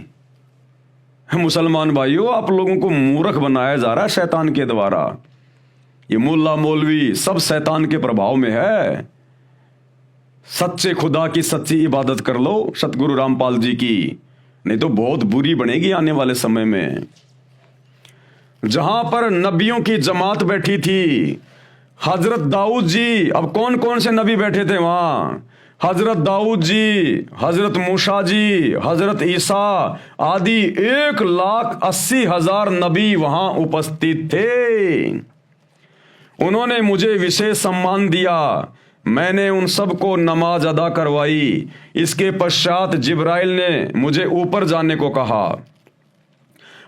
मुसलमान भाइयों, आप लोगों को मूर्ख बनाया जा रहा है शैतान के द्वारा। ये मुल्ला मौलवी सब शैतान के प्रभाव में है। सच्चे खुदा की सच्ची इबादत कर लो, सतगुरु रामपाल जी की, नहीं तो बहुत बुरी बनेगी आने वाले समय में। जहां पर नबियों की जमात बैठी थी, हजरत दाऊद जी, अब कौन कौन से नबी बैठे थे वहां? हजरत दाऊद जी, हजरत मूसा जी, हजरत ईसा आदि 1,80,000 नबी वहां उपस्थित थे। उन्होंने मुझे विशेष सम्मान दिया, मैंने उन सबको नमाज अदा करवाई। इसके पश्चात जिब्राइल ने मुझे ऊपर जाने को कहा,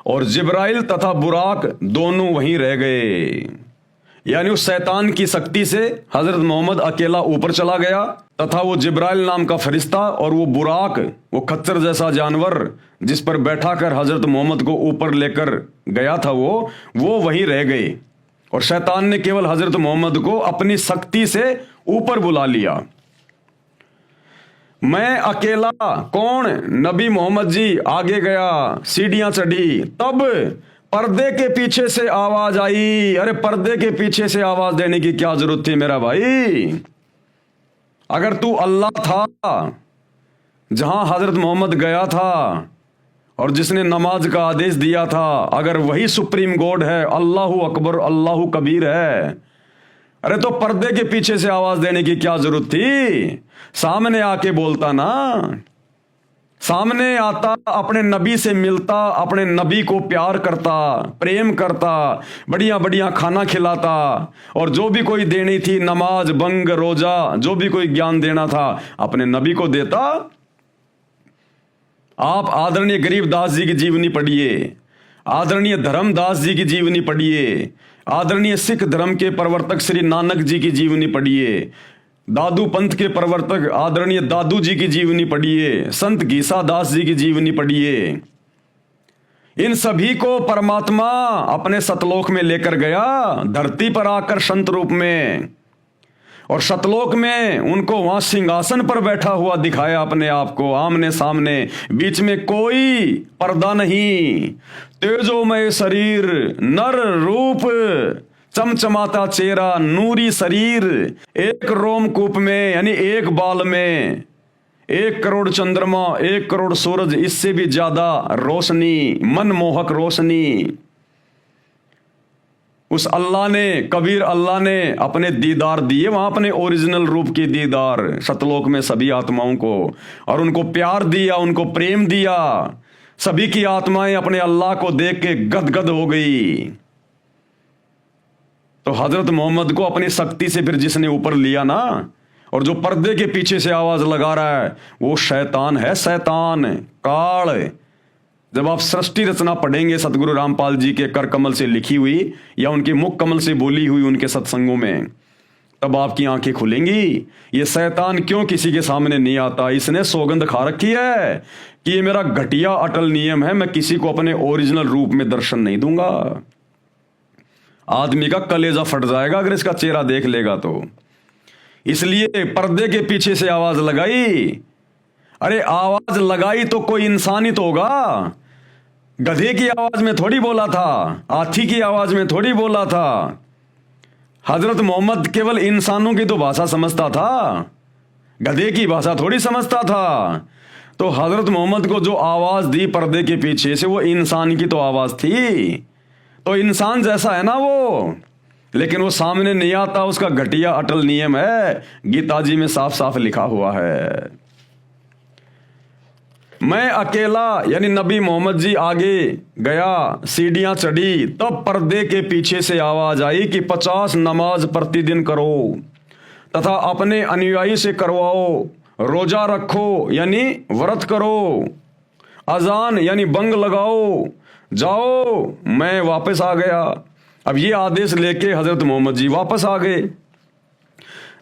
और जिब्राइल तथा बुराक दोनों वहीं रह गए। यानी उस शैतान की शक्ति से हजरत मोहम्मद अकेला ऊपर चला गया, तथा वो जिब्राइल नाम का फरिश्ता और वो बुराक, वो खच्चर जैसा जानवर जिस पर बैठा कर हजरत मोहम्मद को ऊपर लेकर गया था, वो वहीं रह गए, और शैतान ने केवल हजरत मोहम्मद को अपनी शक्ति से ऊपर बुला लिया। मैं अकेला, कौन? नबी मोहम्मद जी आगे गया, सीढ़ियां चढ़ी, तब पर्दे के पीछे से आवाज आई। अरे पर्दे के पीछे से आवाज देने की क्या जरूरत थी मेरा भाई? अगर तू अल्लाह था जहां हजरत मोहम्मद गया था और जिसने नमाज का आदेश दिया था, अगर वही सुप्रीम गॉड है, अल्लाहु अकबर अल्लाहु कबीर है, अरे तो पर्दे के पीछे से आवाज देने की क्या जरूरत थी? सामने आके बोलता ना, सामने आता, अपने नबी से मिलता, अपने नबी को प्यार करता, प्रेम करता, बढ़िया बढ़िया खाना खिलाता, और जो भी कोई देनी थी, नमाज, बंग, रोजा, जो भी कोई ज्ञान देना था, अपने नबी को देता। आप आदरणीय गरीबदास जी की जीवनी पढ़िए, आदरणीय धर्मदास जी की जीवनी पढ़िए, आदरणीय सिख धर्म के प्रवर्तक श्री नानक जी की जीवनी पढ़िए, दादू पंथ के प्रवर्तक आदरणीय दादू जी की जीवनी पढ़िए, संत गीसा दास जी की जीवनी पढ़िए। इन सभी को परमात्मा अपने सतलोक में लेकर गया, धरती पर आकर संत रूप में, और सतलोक में उनको वहां सिंहासन पर बैठा हुआ दिखाया अपने आप को, आमने सामने, बीच में कोई पर्दा नहीं, तेजोमय शरीर, नर रूप, चमचमाता चेहरा, नूरी शरीर, एक रोमकूप में, यानी एक बाल में 1 करोड़ चंद्रमा, 1 करोड़ सूरज, इससे भी ज्यादा रोशनी, मनमोहक रोशनी। उस अल्लाह ने, कबीर अल्लाह ने अपने दीदार दिए वहां, अपने ओरिजिनल रूप के दीदार सतलोक में सभी आत्माओं को, और उनको प्यार दिया, उनको प्रेम दिया। सभी की आत्माएं अपने अल्लाह को देख के गदगद हो गई। तो हजरत मोहम्मद को अपनी शक्ति से फिर जिसने ऊपर लिया ना, और जो पर्दे के पीछे से आवाज लगा रहा है, वो शैतान है, शैतान, काल। जब आप सृष्टि रचना पढ़ेंगे सतगुरु रामपाल जी के कर कमल से लिखी हुई या उनके मुख कमल से बोली हुई उनके सत्संगों में, तब आपकी आंखें खुलेंगी। ये शैतान क्यों किसी के सामने नहीं आता? इसने सौगंध खा रखी है कि ये मेरा घटिया अटल नियम है, मैं किसी को अपने ओरिजिनल रूप में दर्शन नहीं दूंगा। आदमी का कलेजा फट जाएगा अगर इसका चेहरा देख लेगा तो। इसलिए पर्दे के पीछे से आवाज लगाई। अरे आवाज लगाई तो कोई इंसान ही तो होगा। गधे की आवाज में थोड़ी बोला था, हाथी की आवाज में थोड़ी बोला था। हजरत मोहम्मद केवल इंसानों की तो भाषा समझता था, गधे की भाषा थोड़ी समझता था। तो हजरत मोहम्मद को जो आवाज दी पर्दे के पीछे से, वो इंसान की तो आवाज थी। तो इंसान जैसा है ना वो, लेकिन वो सामने नहीं आता। उसका घटिया अटल नियम है, गीता जी में साफ साफ लिखा हुआ है। मैं अकेला यानी नबी मोहम्मद जी आगे गया, सीढ़ियां चढ़ी, तब पर्दे के पीछे से आवाज आई कि 50 नमाज प्रतिदिन करो तथा अपने अनुयायी से करवाओ, रोजा रखो यानी व्रत करो, अजान यानी बंग लगाओ, जाओ। मैं वापस आ गया। अब ये आदेश लेके हजरत मोहम्मद जी वापस आ गए।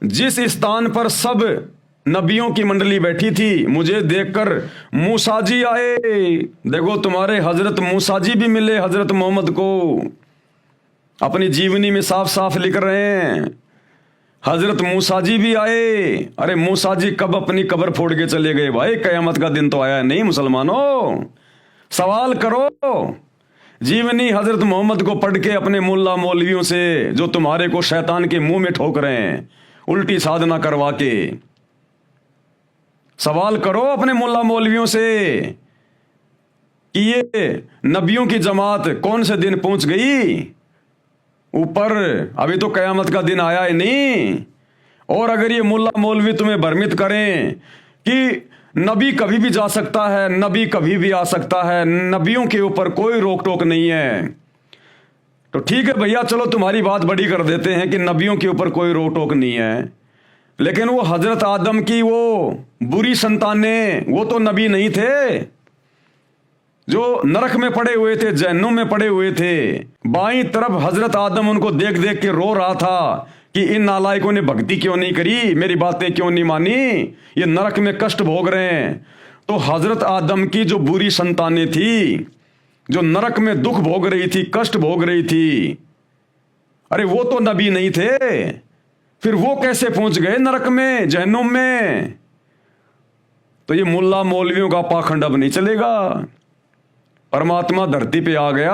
जिस स्थान पर सब नबियों की मंडली बैठी थी, मुझे देखकर मूसा जी आए। देखो तुम्हारे हजरत मूसा जी भी मिले हजरत मोहम्मद को, अपनी जीवनी में साफ साफ लिख रहे हैं। हजरत मूसा जी भी आए। अरे मूसा जी कब अपनी कब्र फोड़ के चले गए भाई? कयामत का दिन तो आया नहीं मुसलमानों। सवाल करो। जीवनी हजरत मोहम्मद को पढ़ के अपने मुल्ला मौलवियों से, जो तुम्हारे को शैतान के मुंह में ठोक रहे हैं उल्टी साधना करवा के, सवाल करो अपने मुल्ला मौलवियों से कि ये नबियों की जमात कौन से दिन पहुंच गई ऊपर? अभी तो कयामत का दिन आया ही नहीं। और अगर ये मुल्ला मौलवी तुम्हें भ्रमित करें कि नबी कभी भी जा सकता है, नबी कभी भी आ सकता है, नबियों के ऊपर कोई रोक टोक नहीं है, तो ठीक है भैया, चलो तुम्हारी बात बड़ी कर देते हैं कि नबियों के ऊपर कोई रोक टोक नहीं है। लेकिन वो हजरत आदम की वो बुरी संतानें, वो तो नबी नहीं थे, जो नरक में पड़े हुए थे, जहन्नुम में पड़े हुए थे। बाईं तरफ हजरत आदम उनको देख देख के रो रहा था कि इन नालायकों ने भक्ति क्यों नहीं करी, मेरी बातें क्यों नहीं मानी, ये नरक में कष्ट भोग रहे हैं। तो हजरत आदम की जो बुरी संतानें थी, जो नरक में दुख भोग रही थी, कष्ट भोग रही थी, अरे वो तो नबी नहीं थे, फिर वो कैसे पहुंच गए नरक में, जहन्नुम में? तो ये मुल्ला मौलवियों का पाखंड अब नहीं चलेगा। परमात्मा धरती पे आ गया,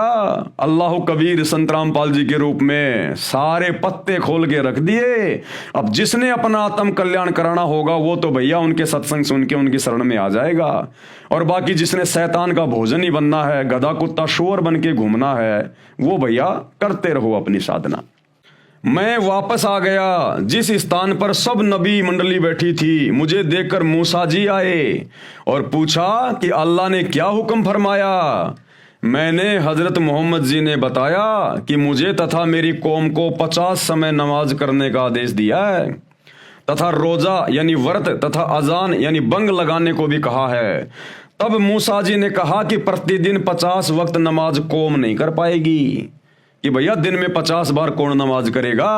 अल्लाह कबीर संत रामपाल जी के रूप में, सारे पत्ते खोल के रख दिए। अब जिसने अपना आत्म कल्याण कराना होगा वो तो भैया उनके सत्संग सुन के उनकी शरण में आ जाएगा। और बाकी जिसने शैतान का भोजन ही बनना है, गधा कुत्ता शोर बन के घूमना है, वो भैया करते रहो अपनी साधना। मैं वापस आ गया। जिस स्थान पर सब नबी मंडली बैठी थी, मुझे देखकर मूसा जी आए और पूछा कि अल्लाह ने क्या हुक्म फरमाया। मैंने हजरत मोहम्मद जी ने बताया कि मुझे तथा मेरी कौम को 50 समय नमाज करने का आदेश दिया है, तथा रोजा यानी व्रत तथा अजान यानी बंग लगाने को भी कहा है। तब मूसा जी ने कहा कि प्रतिदिन 50 वक्त नमाज कौम नहीं कर पाएगी, कि भैया दिन में 50 बार कौन नमाज करेगा?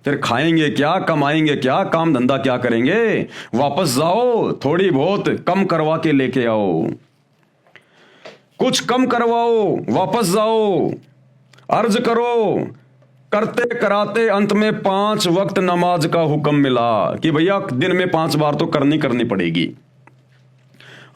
फिर खाएंगे क्या, कमाएंगे क्या, काम धंधा क्या करेंगे? वापस जाओ, थोड़ी बहुत कम करवा के लेके आओ, कुछ कम करवाओ, वापस जाओ, अर्ज करो। करते कराते अंत में 5 वक्त नमाज का हुक्म मिला कि भैया दिन में 5 बार तो करनी पड़ेगी।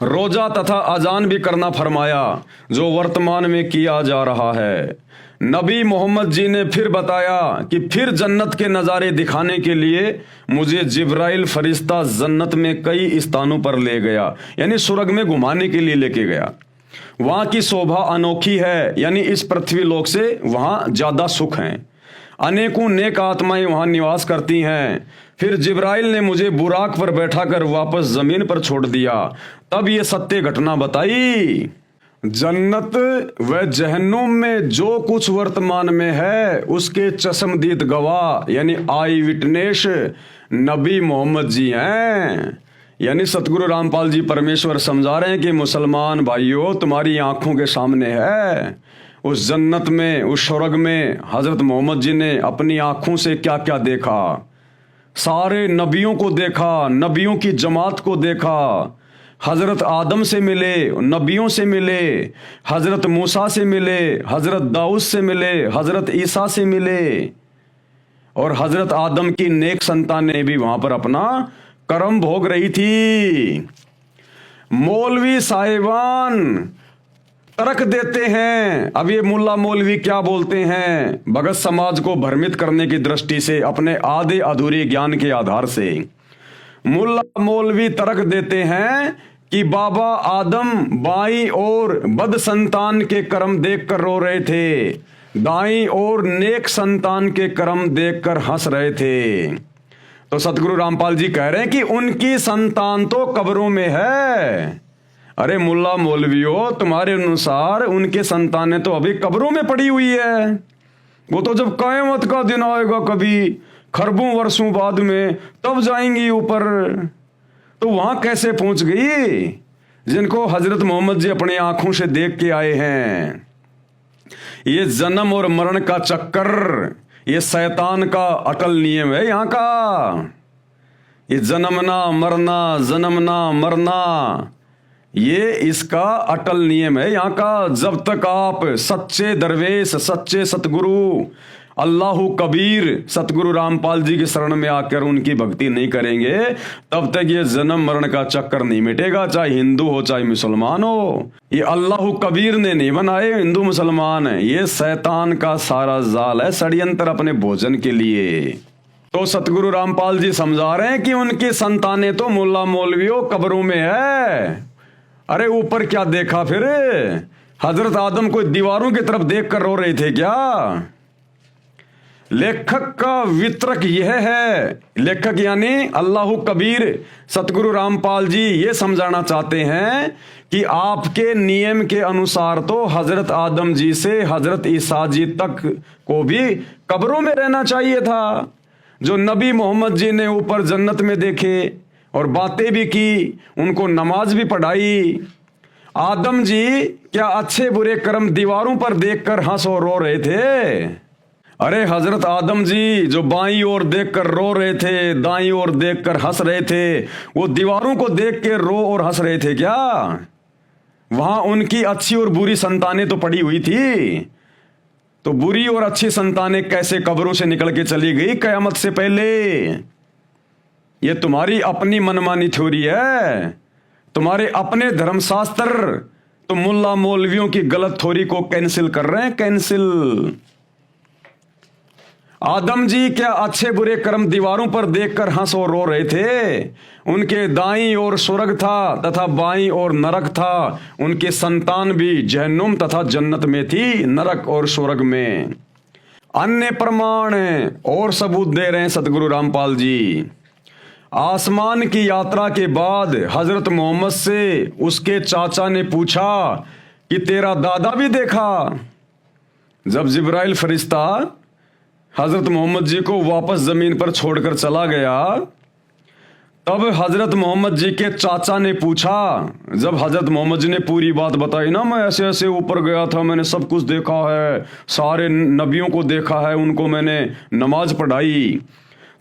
रोजा तथा अजान भी करना फरमाया, जो वर्तमान में किया जा रहा है। नबी मोहम्मद जी ने फिर बताया कि फिर जन्नत के नज़ारे दिखाने के लिए मुझे जिब्राइल फरिश्ता जन्नत में कई स्थानों पर ले गया, यानी स्वर्ग में घुमाने के लिए लेके गया। वहाँ की शोभा अनोखी है, यानी इस पृथ्वी लोक से वहाँ ज़्यादा सुख हैं। अनेकों नेक आत्माएं वहाँ निवास करती हैं। फिर जिब्राइल ने मुझे बुराक पर बैठाकर वापस ज़मीन पर छोड़ दिया। तब ये सत्य घटना बताई। जन्नत व जहन्नुम में जो कुछ वर्तमान में है उसके चश्मदीद गवाह यानी आई विटनेस नबी मोहम्मद जी हैं। यानी सतगुरु रामपाल जी परमेश्वर समझा रहे हैं कि मुसलमान भाइयों, तुम्हारी आंखों के सामने है उस जन्नत में, उस स्वर्ग में हजरत मोहम्मद जी ने अपनी आंखों से क्या क्या देखा। सारे नबियों को देखा, नबियों की जमात को देखा। हज़रत आदम से मिले, नबियों से मिले, हज़रत मूसा से मिले, हज़रत दाऊद से मिले, हज़रत ईसा से मिले, और हज़रत आदम की नेक संतानें भी वहां पर अपना कर्म भोग रही थी। मौलवी साहिबान तर्क देते हैं। अब ये मुल्ला मौलवी क्या बोलते हैं? भगत समाज को भ्रमित करने की दृष्टि से, अपने आधे अधूरे ज्ञान के आधार से मुल्ला मौलवी तर्क देते हैं कि बाबा आदम बाईं ओर बद संतान के कर्म देखकर रो रहे थे, दाईं ओर नेक संतान के कर्म देखकर हंस रहे थे। तो सतगुरु रामपाल जी कह रहे हैं कि उनकी संतान तो कब्रों में है। अरे मुल्ला मौलवियों, तुम्हारे अनुसार उनके संतानें तो अभी कब्रों में पड़ी हुई है। वो तो जब क़यामत का दिन आएगा कभी खरबों वर्षों बाद में, तब जाएंगी ऊपर। तो वहां कैसे पहुंच गई जिनको हजरत मोहम्मद जी अपनी आंखों से देख के आए हैं? ये जन्म और मरण का चक्कर, ये शैतान का अटल नियम है यहाँ का। ये जन्मना मरना, ये इसका अटल नियम है यहाँ का। जब तक आप सच्चे दरवेश, सच्चे सतगुरु अल्लाहु कबीर सतगुरु रामपाल जी की शरण में आकर उनकी भक्ति नहीं करेंगे, तब तक ये जन्म मरण का चक्कर नहीं मिटेगा, चाहे हिंदू हो चाहे मुसलमान हो। ये अल्लाहु कबीर ने नहीं बनाए हिंदू मुसलमान, ये शैतान का सारा जाल है, षड्यंत्र अपने भोजन के लिए। तो सतगुरु रामपाल जी समझा रहे हैं कि उनकी संतानें तो मुल्ला मौलवियों कब्रों में है। अरे ऊपर क्या देखा फिर? हजरत आदम को दीवारों की तरफ देख कर रो रहे थे क्या? लेखक का वितरक यह है, लेखक यानी अल्लाहु कबीर सतगुरु रामपाल जी ये समझाना चाहते हैं कि आपके नियम के अनुसार तो हजरत आदम जी से हजरत ईसा जी तक को भी कब्रों में रहना चाहिए था। जो नबी मोहम्मद जी ने ऊपर जन्नत में देखे और बातें भी की, उनको नमाज भी पढ़ाई। आदम जी क्या अच्छे बुरे कर्म दीवारों पर देखकर हंस और रो रहे थे? अरे हजरत आदम जी जो बाईं ओर देखकर रो रहे थे, दाईं ओर देखकर हंस रहे थे, वो दीवारों को देख के रो और हंस रहे थे क्या? वहां उनकी अच्छी और बुरी संतानें तो पड़ी हुई थी। तो बुरी और अच्छी संतानें कैसे कब्रों से निकल के चली गई कयामत से पहले? ये तुम्हारी अपनी मनमानी थ्योरी है, तुम्हारे अपने धर्मशास्त्र तो मुल्ला मौलवियों की गलत थ्योरी को कैंसिल कर रहे हैं, कैंसिल। आदम जी क्या अच्छे बुरे कर्म दीवारों पर देखकर हंस और रो रहे थे? उनके दाईं ओर स्वर्ग था तथा बाईं ओर नरक था। उनके संतान भी जहन्नुम तथा जन्नत में थी, नरक और स्वर्ग में। अन्य प्रमाण और सबूत दे रहे हैं सतगुरु रामपाल जी। आसमान की यात्रा के बाद हजरत मोहम्मद से उसके चाचा ने पूछा कि तेरा दादा भी देखा? जब जिब्राइल फरिश्ता हजरत मोहम्मद जी को वापस जमीन पर छोड़कर चला गया, तब हजरत मोहम्मद जी के चाचा ने पूछा, जब हजरत मोहम्मद जी ने पूरी बात बताई ना, मैं ऐसे ऐसे ऊपर गया था, मैंने सब कुछ देखा है, सारे नबियों को देखा है, उनको मैंने नमाज पढ़ाई।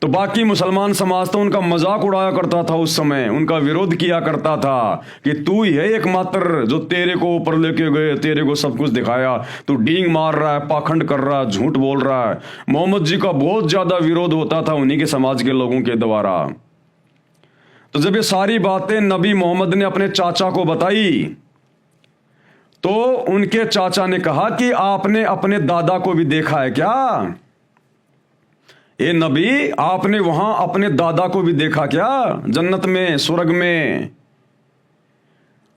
तो बाकी मुसलमान समाज तो उनका मजाक उड़ाया करता था, उस समय उनका विरोध किया करता था कि तू ही है एकमात्र जो तेरे को ऊपर लेके गए, तेरे को सब कुछ दिखाया, तू डींग मार रहा है, पाखंड कर रहा है, झूठ बोल रहा है। मोहम्मद जी का बहुत ज्यादा विरोध होता था उन्हीं के समाज के लोगों के द्वारा। तो जब ये सारी बातें नबी मोहम्मद ने अपने चाचा को बताई, तो उनके चाचा ने कहा कि आपने अपने दादा को भी देखा है क्या? ए नबी, आपने वहां अपने दादा को भी देखा क्या जन्नत में, स्वर्ग में?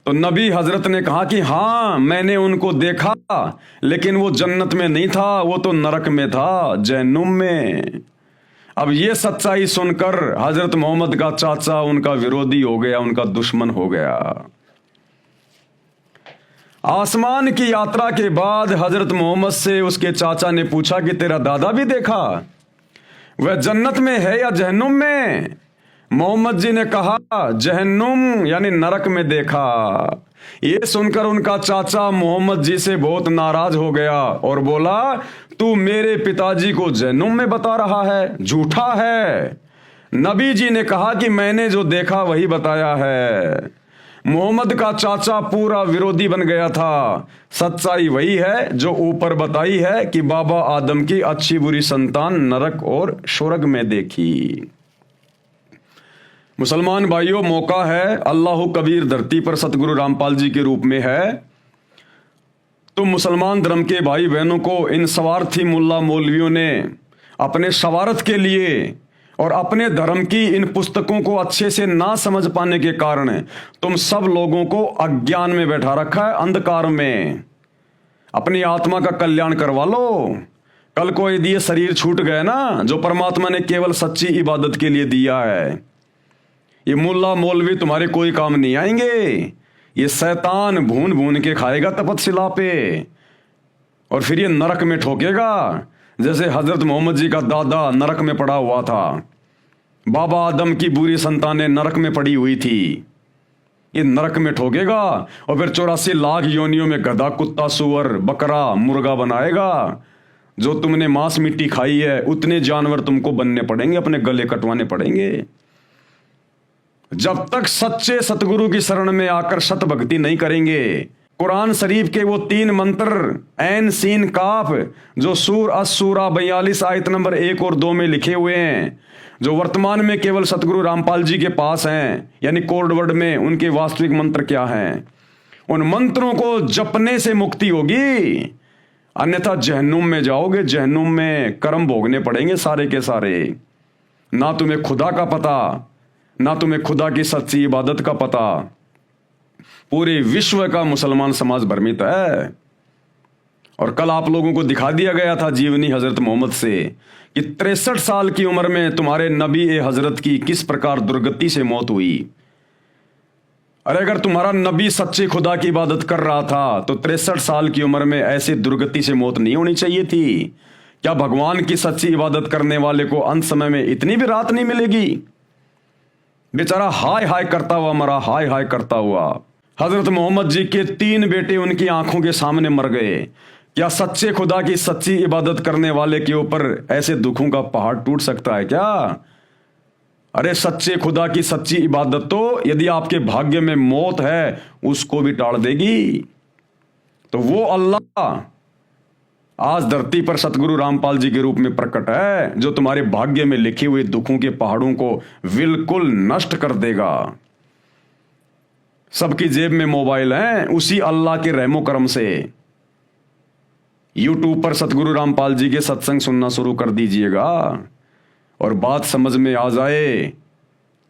तो नबी हजरत ने कहा कि हाँ, मैंने उनको देखा, लेकिन वो जन्नत में नहीं था, वो तो नरक में था, जहन्नुम में। अब ये सच्चाई सुनकर हजरत मोहम्मद का चाचा उनका विरोधी हो गया, उनका दुश्मन हो गया। आसमान की यात्रा के बाद हजरत मोहम्मद से उसके चाचा ने पूछा कि तेरा दादा भी देखा? वह जन्नत में है या जहन्नुम में? मोहम्मद जी ने कहा जहन्नुम यानी नरक में देखा। ये सुनकर उनका चाचा मोहम्मद जी से बहुत नाराज हो गया और बोला, तू मेरे पिताजी को जहन्नुम में बता रहा है, झूठा है। नबी जी ने कहा कि मैंने जो देखा वही बताया है। मोहम्मद का चाचा पूरा विरोधी बन गया था। सच्चाई वही है जो ऊपर बताई है कि बाबा आदम की अच्छी बुरी संतान नरक और स्वर्ग में देखी। मुसलमान भाइयों, मौका है, अल्लाह कबीर धरती पर सतगुरु रामपाल जी के रूप में है। तो मुसलमान धर्म के भाई बहनों को इन स्वार्थी मुल्ला मौलवियों ने अपने सवारत के लिए और अपने धर्म की इन पुस्तकों को अच्छे से ना समझ पाने के कारण तुम सब लोगों को अज्ञान में बैठा रखा है, अंधकार में। अपनी आत्मा का कल्याण करवा लो। कल को यदि ये शरीर छूट गए ना, जो परमात्मा ने केवल सच्ची इबादत के लिए दिया है, ये मुल्ला मौलवी तुम्हारे कोई काम नहीं आएंगे। ये शैतान भून भून के खाएगा तपतशिला पे और फिर ये नरक में ठोकेगा, जैसे हजरत मोहम्मद जी का दादा नरक में पड़ा हुआ था। बाबा आदम की बुरी संतानें नरक में पड़ी हुई थी। ये नरक में ठोकेगा और फिर 84 लाख योनियों में गधा, कुत्ता, सुअर, बकरा, मुर्गा बनाएगा। जो तुमने मांस मिट्टी खाई है उतने जानवर तुमको बनने पड़ेंगे, अपने गले कटवाने पड़ेंगे। जब तक सच्चे सतगुरु की शरण में आकर सत भक्ति नहीं करेंगे, कुरान शरीफ के वो 3 मंत्र ऐन सीन काफ जो सूर असूरा 42 आयत नंबर 1 और 2 में लिखे हुए हैं, जो वर्तमान में केवल सतगुरु रामपाल जी के पास हैं, यानी कोड वर्ड में उनके वास्तविक मंत्र क्या हैं, उन मंत्रों को जपने से मुक्ति होगी। अन्यथा जहन्नुम में जाओगे। जहन्नुम में कर्म भोगने पड़ेंगे सारे के सारे। ना तुम्हें खुदा का पता, ना तुम्हें खुदा की सच्ची इबादत का पता। पूरे विश्व का मुसलमान समाज भ्रमित है। और कल आप लोगों को दिखा दिया गया था जीवनी हजरत मोहम्मद से कि 63 साल की उम्र में तुम्हारे नबी ए हजरत की किस प्रकार दुर्गति से मौत हुई। अरे अगर तुम्हारा नबी सच्चे खुदा की इबादत कर रहा था तो 63 साल की उम्र में ऐसी दुर्गति से मौत नहीं होनी चाहिए थी। क्या भगवान की सच्ची इबादत करने वाले को अंत समय में इतनी भी रात नहीं मिलेगी? बेचारा हाय हाय करता हुआ मरा, हाय हाय करता हुआ। हजरत मोहम्मद जी के 3 बेटे उनकी आंखों के सामने मर गए। क्या सच्चे खुदा की सच्ची इबादत करने वाले के ऊपर ऐसे दुखों का पहाड़ टूट सकता है क्या? अरे सच्चे खुदा की सच्ची इबादत तो यदि आपके भाग्य में मौत है उसको भी टाल देगी। तो वो अल्लाह आज धरती पर सतगुरु रामपाल जी के रूप में प्रकट है, जो तुम्हारे भाग्य में लिखे हुए दुखों के पहाड़ों को बिल्कुल नष्ट कर देगा। सबकी जेब में मोबाइल है, उसी अल्लाह के रहमो करम से यूट्यूब पर सतगुरु रामपाल जी के सत्संग सुनना शुरू कर दीजिएगा और बात समझ में आ जाए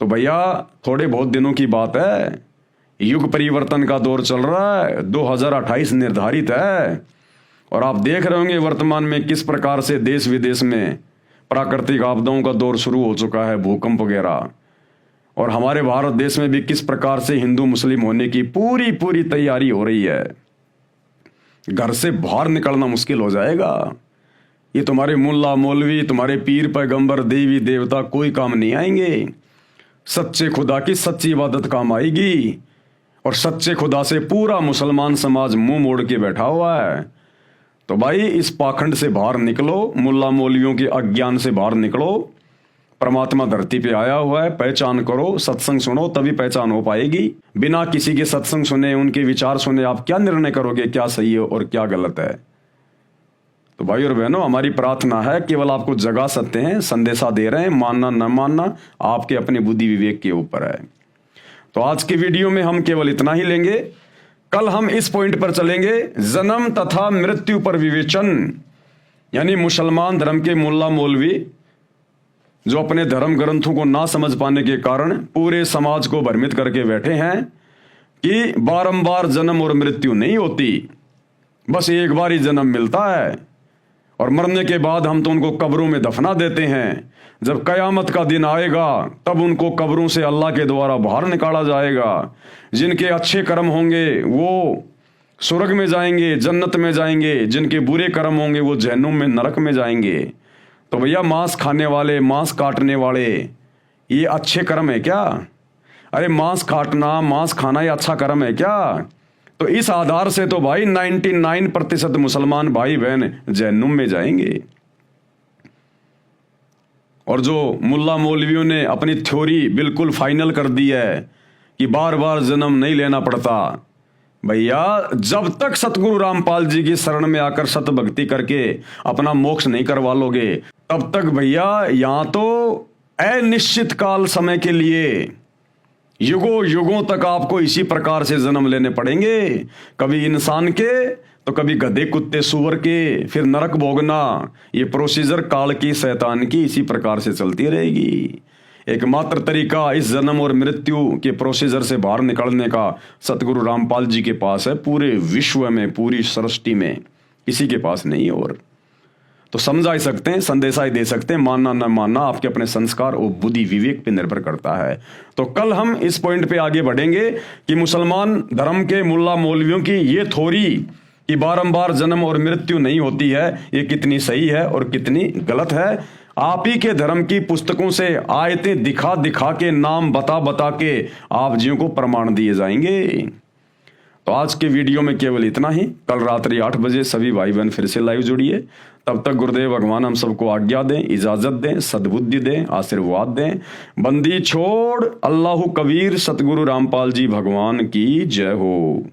तो भैया थोड़े बहुत दिनों की बात है। युग परिवर्तन का दौर चल रहा है, 2028 निर्धारित है और आप देख रहे होंगे वर्तमान में किस प्रकार से देश विदेश में प्राकृतिक आपदाओं का दौर शुरू हो चुका है, भूकंप वगैरह। और हमारे भारत देश में भी किस प्रकार से हिंदू मुस्लिम होने की पूरी तैयारी हो रही है। घर से बाहर निकलना मुश्किल हो जाएगा। ये तुम्हारे मुल्ला मौलवी, तुम्हारे पीर पैगंबर, देवी देवता कोई काम नहीं आएंगे। सच्चे खुदा की सच्ची इबादत काम आएगी। और सच्चे खुदा से पूरा मुसलमान समाज मुंह मोड़ के बैठा हुआ है। तो भाई इस पाखंड से बाहर निकलो, मुल्ला मौलवियों के अज्ञान से बाहर निकलो। परमात्मा धरती पे आया हुआ है, पहचान करो, सत्संग सुनो, तभी पहचान हो पाएगी। बिना किसी के सत्संग सुने, उनके विचार सुने आप क्या निर्णय करोगे क्या सही है और क्या गलत है? तो भाई और बहनों, हमारी प्रार्थना है, केवल आपको जगा सकते हैं, संदेशा दे रहे हैं, मानना न मानना आपके अपने बुद्धि विवेक के ऊपर है। तो आज की वीडियो में हम केवल इतना ही लेंगे। कल हम इस पॉइंट पर चलेंगे, जन्म तथा मृत्यु पर विवेचन। यानी मुसलमान धर्म के मुल्ला मौलवी जो अपने धर्म ग्रंथों को ना समझ पाने के कारण पूरे समाज को भ्रमित करके बैठे हैं कि बारंबार जन्म और मृत्यु नहीं होती, बस एक बार ही जन्म मिलता है और मरने के बाद हम तो उनको कब्रों में दफना देते हैं। जब कयामत का दिन आएगा तब उनको कब्रों से अल्लाह के द्वारा बाहर निकाला जाएगा। जिनके अच्छे कर्म होंगे वो स्वर्ग में जाएंगे, जन्नत में जाएंगे। जिनके बुरे कर्म होंगे वो जहन्नुम में, नरक में जाएंगे। तो भैया मांस खाने वाले, मांस काटने वाले, ये अच्छे कर्म है क्या? अरे मांस काटना, मांस खाना ये अच्छा कर्म है क्या? तो इस आधार से तो भाई 99% मुसलमान भाई बहन जहन्नुम में जाएंगे। और जो मुल्ला मौलवियों ने अपनी थ्योरी बिल्कुल फाइनल कर दी है कि बार बार जन्म नहीं लेना पड़ता, भैया जब तक सतगुरु रामपाल जी की शरण में आकर सत भक्ति करके अपना मोक्ष नहीं करवा लोगे, तब तक भैया यहां तो अनिश्चित काल समय के लिए युगों युगों तक आपको इसी प्रकार से जन्म लेने पड़ेंगे। कभी इंसान के तो कभी गधे कुत्ते सूअर के, फिर नरक भोगना। ये प्रोसीजर काल की शैतान की इसी प्रकार से चलती रहेगी। एकमात्र तरीका इस जन्म और मृत्यु के प्रोसीजर से बाहर निकलने का सतगुरु रामपाल जी के पास है। पूरे विश्व में, पूरी सृष्टि में किसी के पास नहीं है। और तो समझा ही सकते हैं, संदेशा ही दे सकते हैं, मानना न मानना आपके अपने संस्कार और बुद्धि विवेक पे निर्भर करता है। तो कल हम इस पॉइंट पे आगे बढ़ेंगे कि मुसलमान धर्म के मुल्ला मौलवियों की ये थ्योरी कि बारंबार जन्म और मृत्यु नहीं होती है, ये कितनी सही है और कितनी गलत है। आप ही के धर्म की पुस्तकों से आयतें दिखा दिखा के, नाम बता बता के आप जियों को प्रमाण दिए जाएंगे। तो आज के वीडियो में केवल इतना ही। कल रात्रि 8 बजे सभी भाई बहन फिर से लाइव जुड़िए। तब तक गुरुदेव भगवान हम सबको आज्ञा दें, इजाजत दें, सद्बुद्धि दें, आशीर्वाद दें। बंदी छोड़ अल्लाह कबीर सतगुरु रामपाल जी भगवान की जय हो।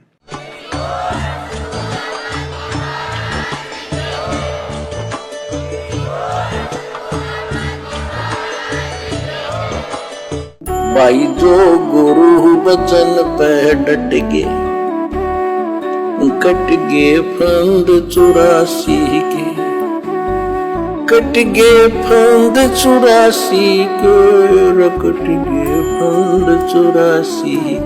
भाई जो गुरु बचन पे डट गे, कट गे फंद 84 के, कट गे फंद 84 के, कट गे फंद 84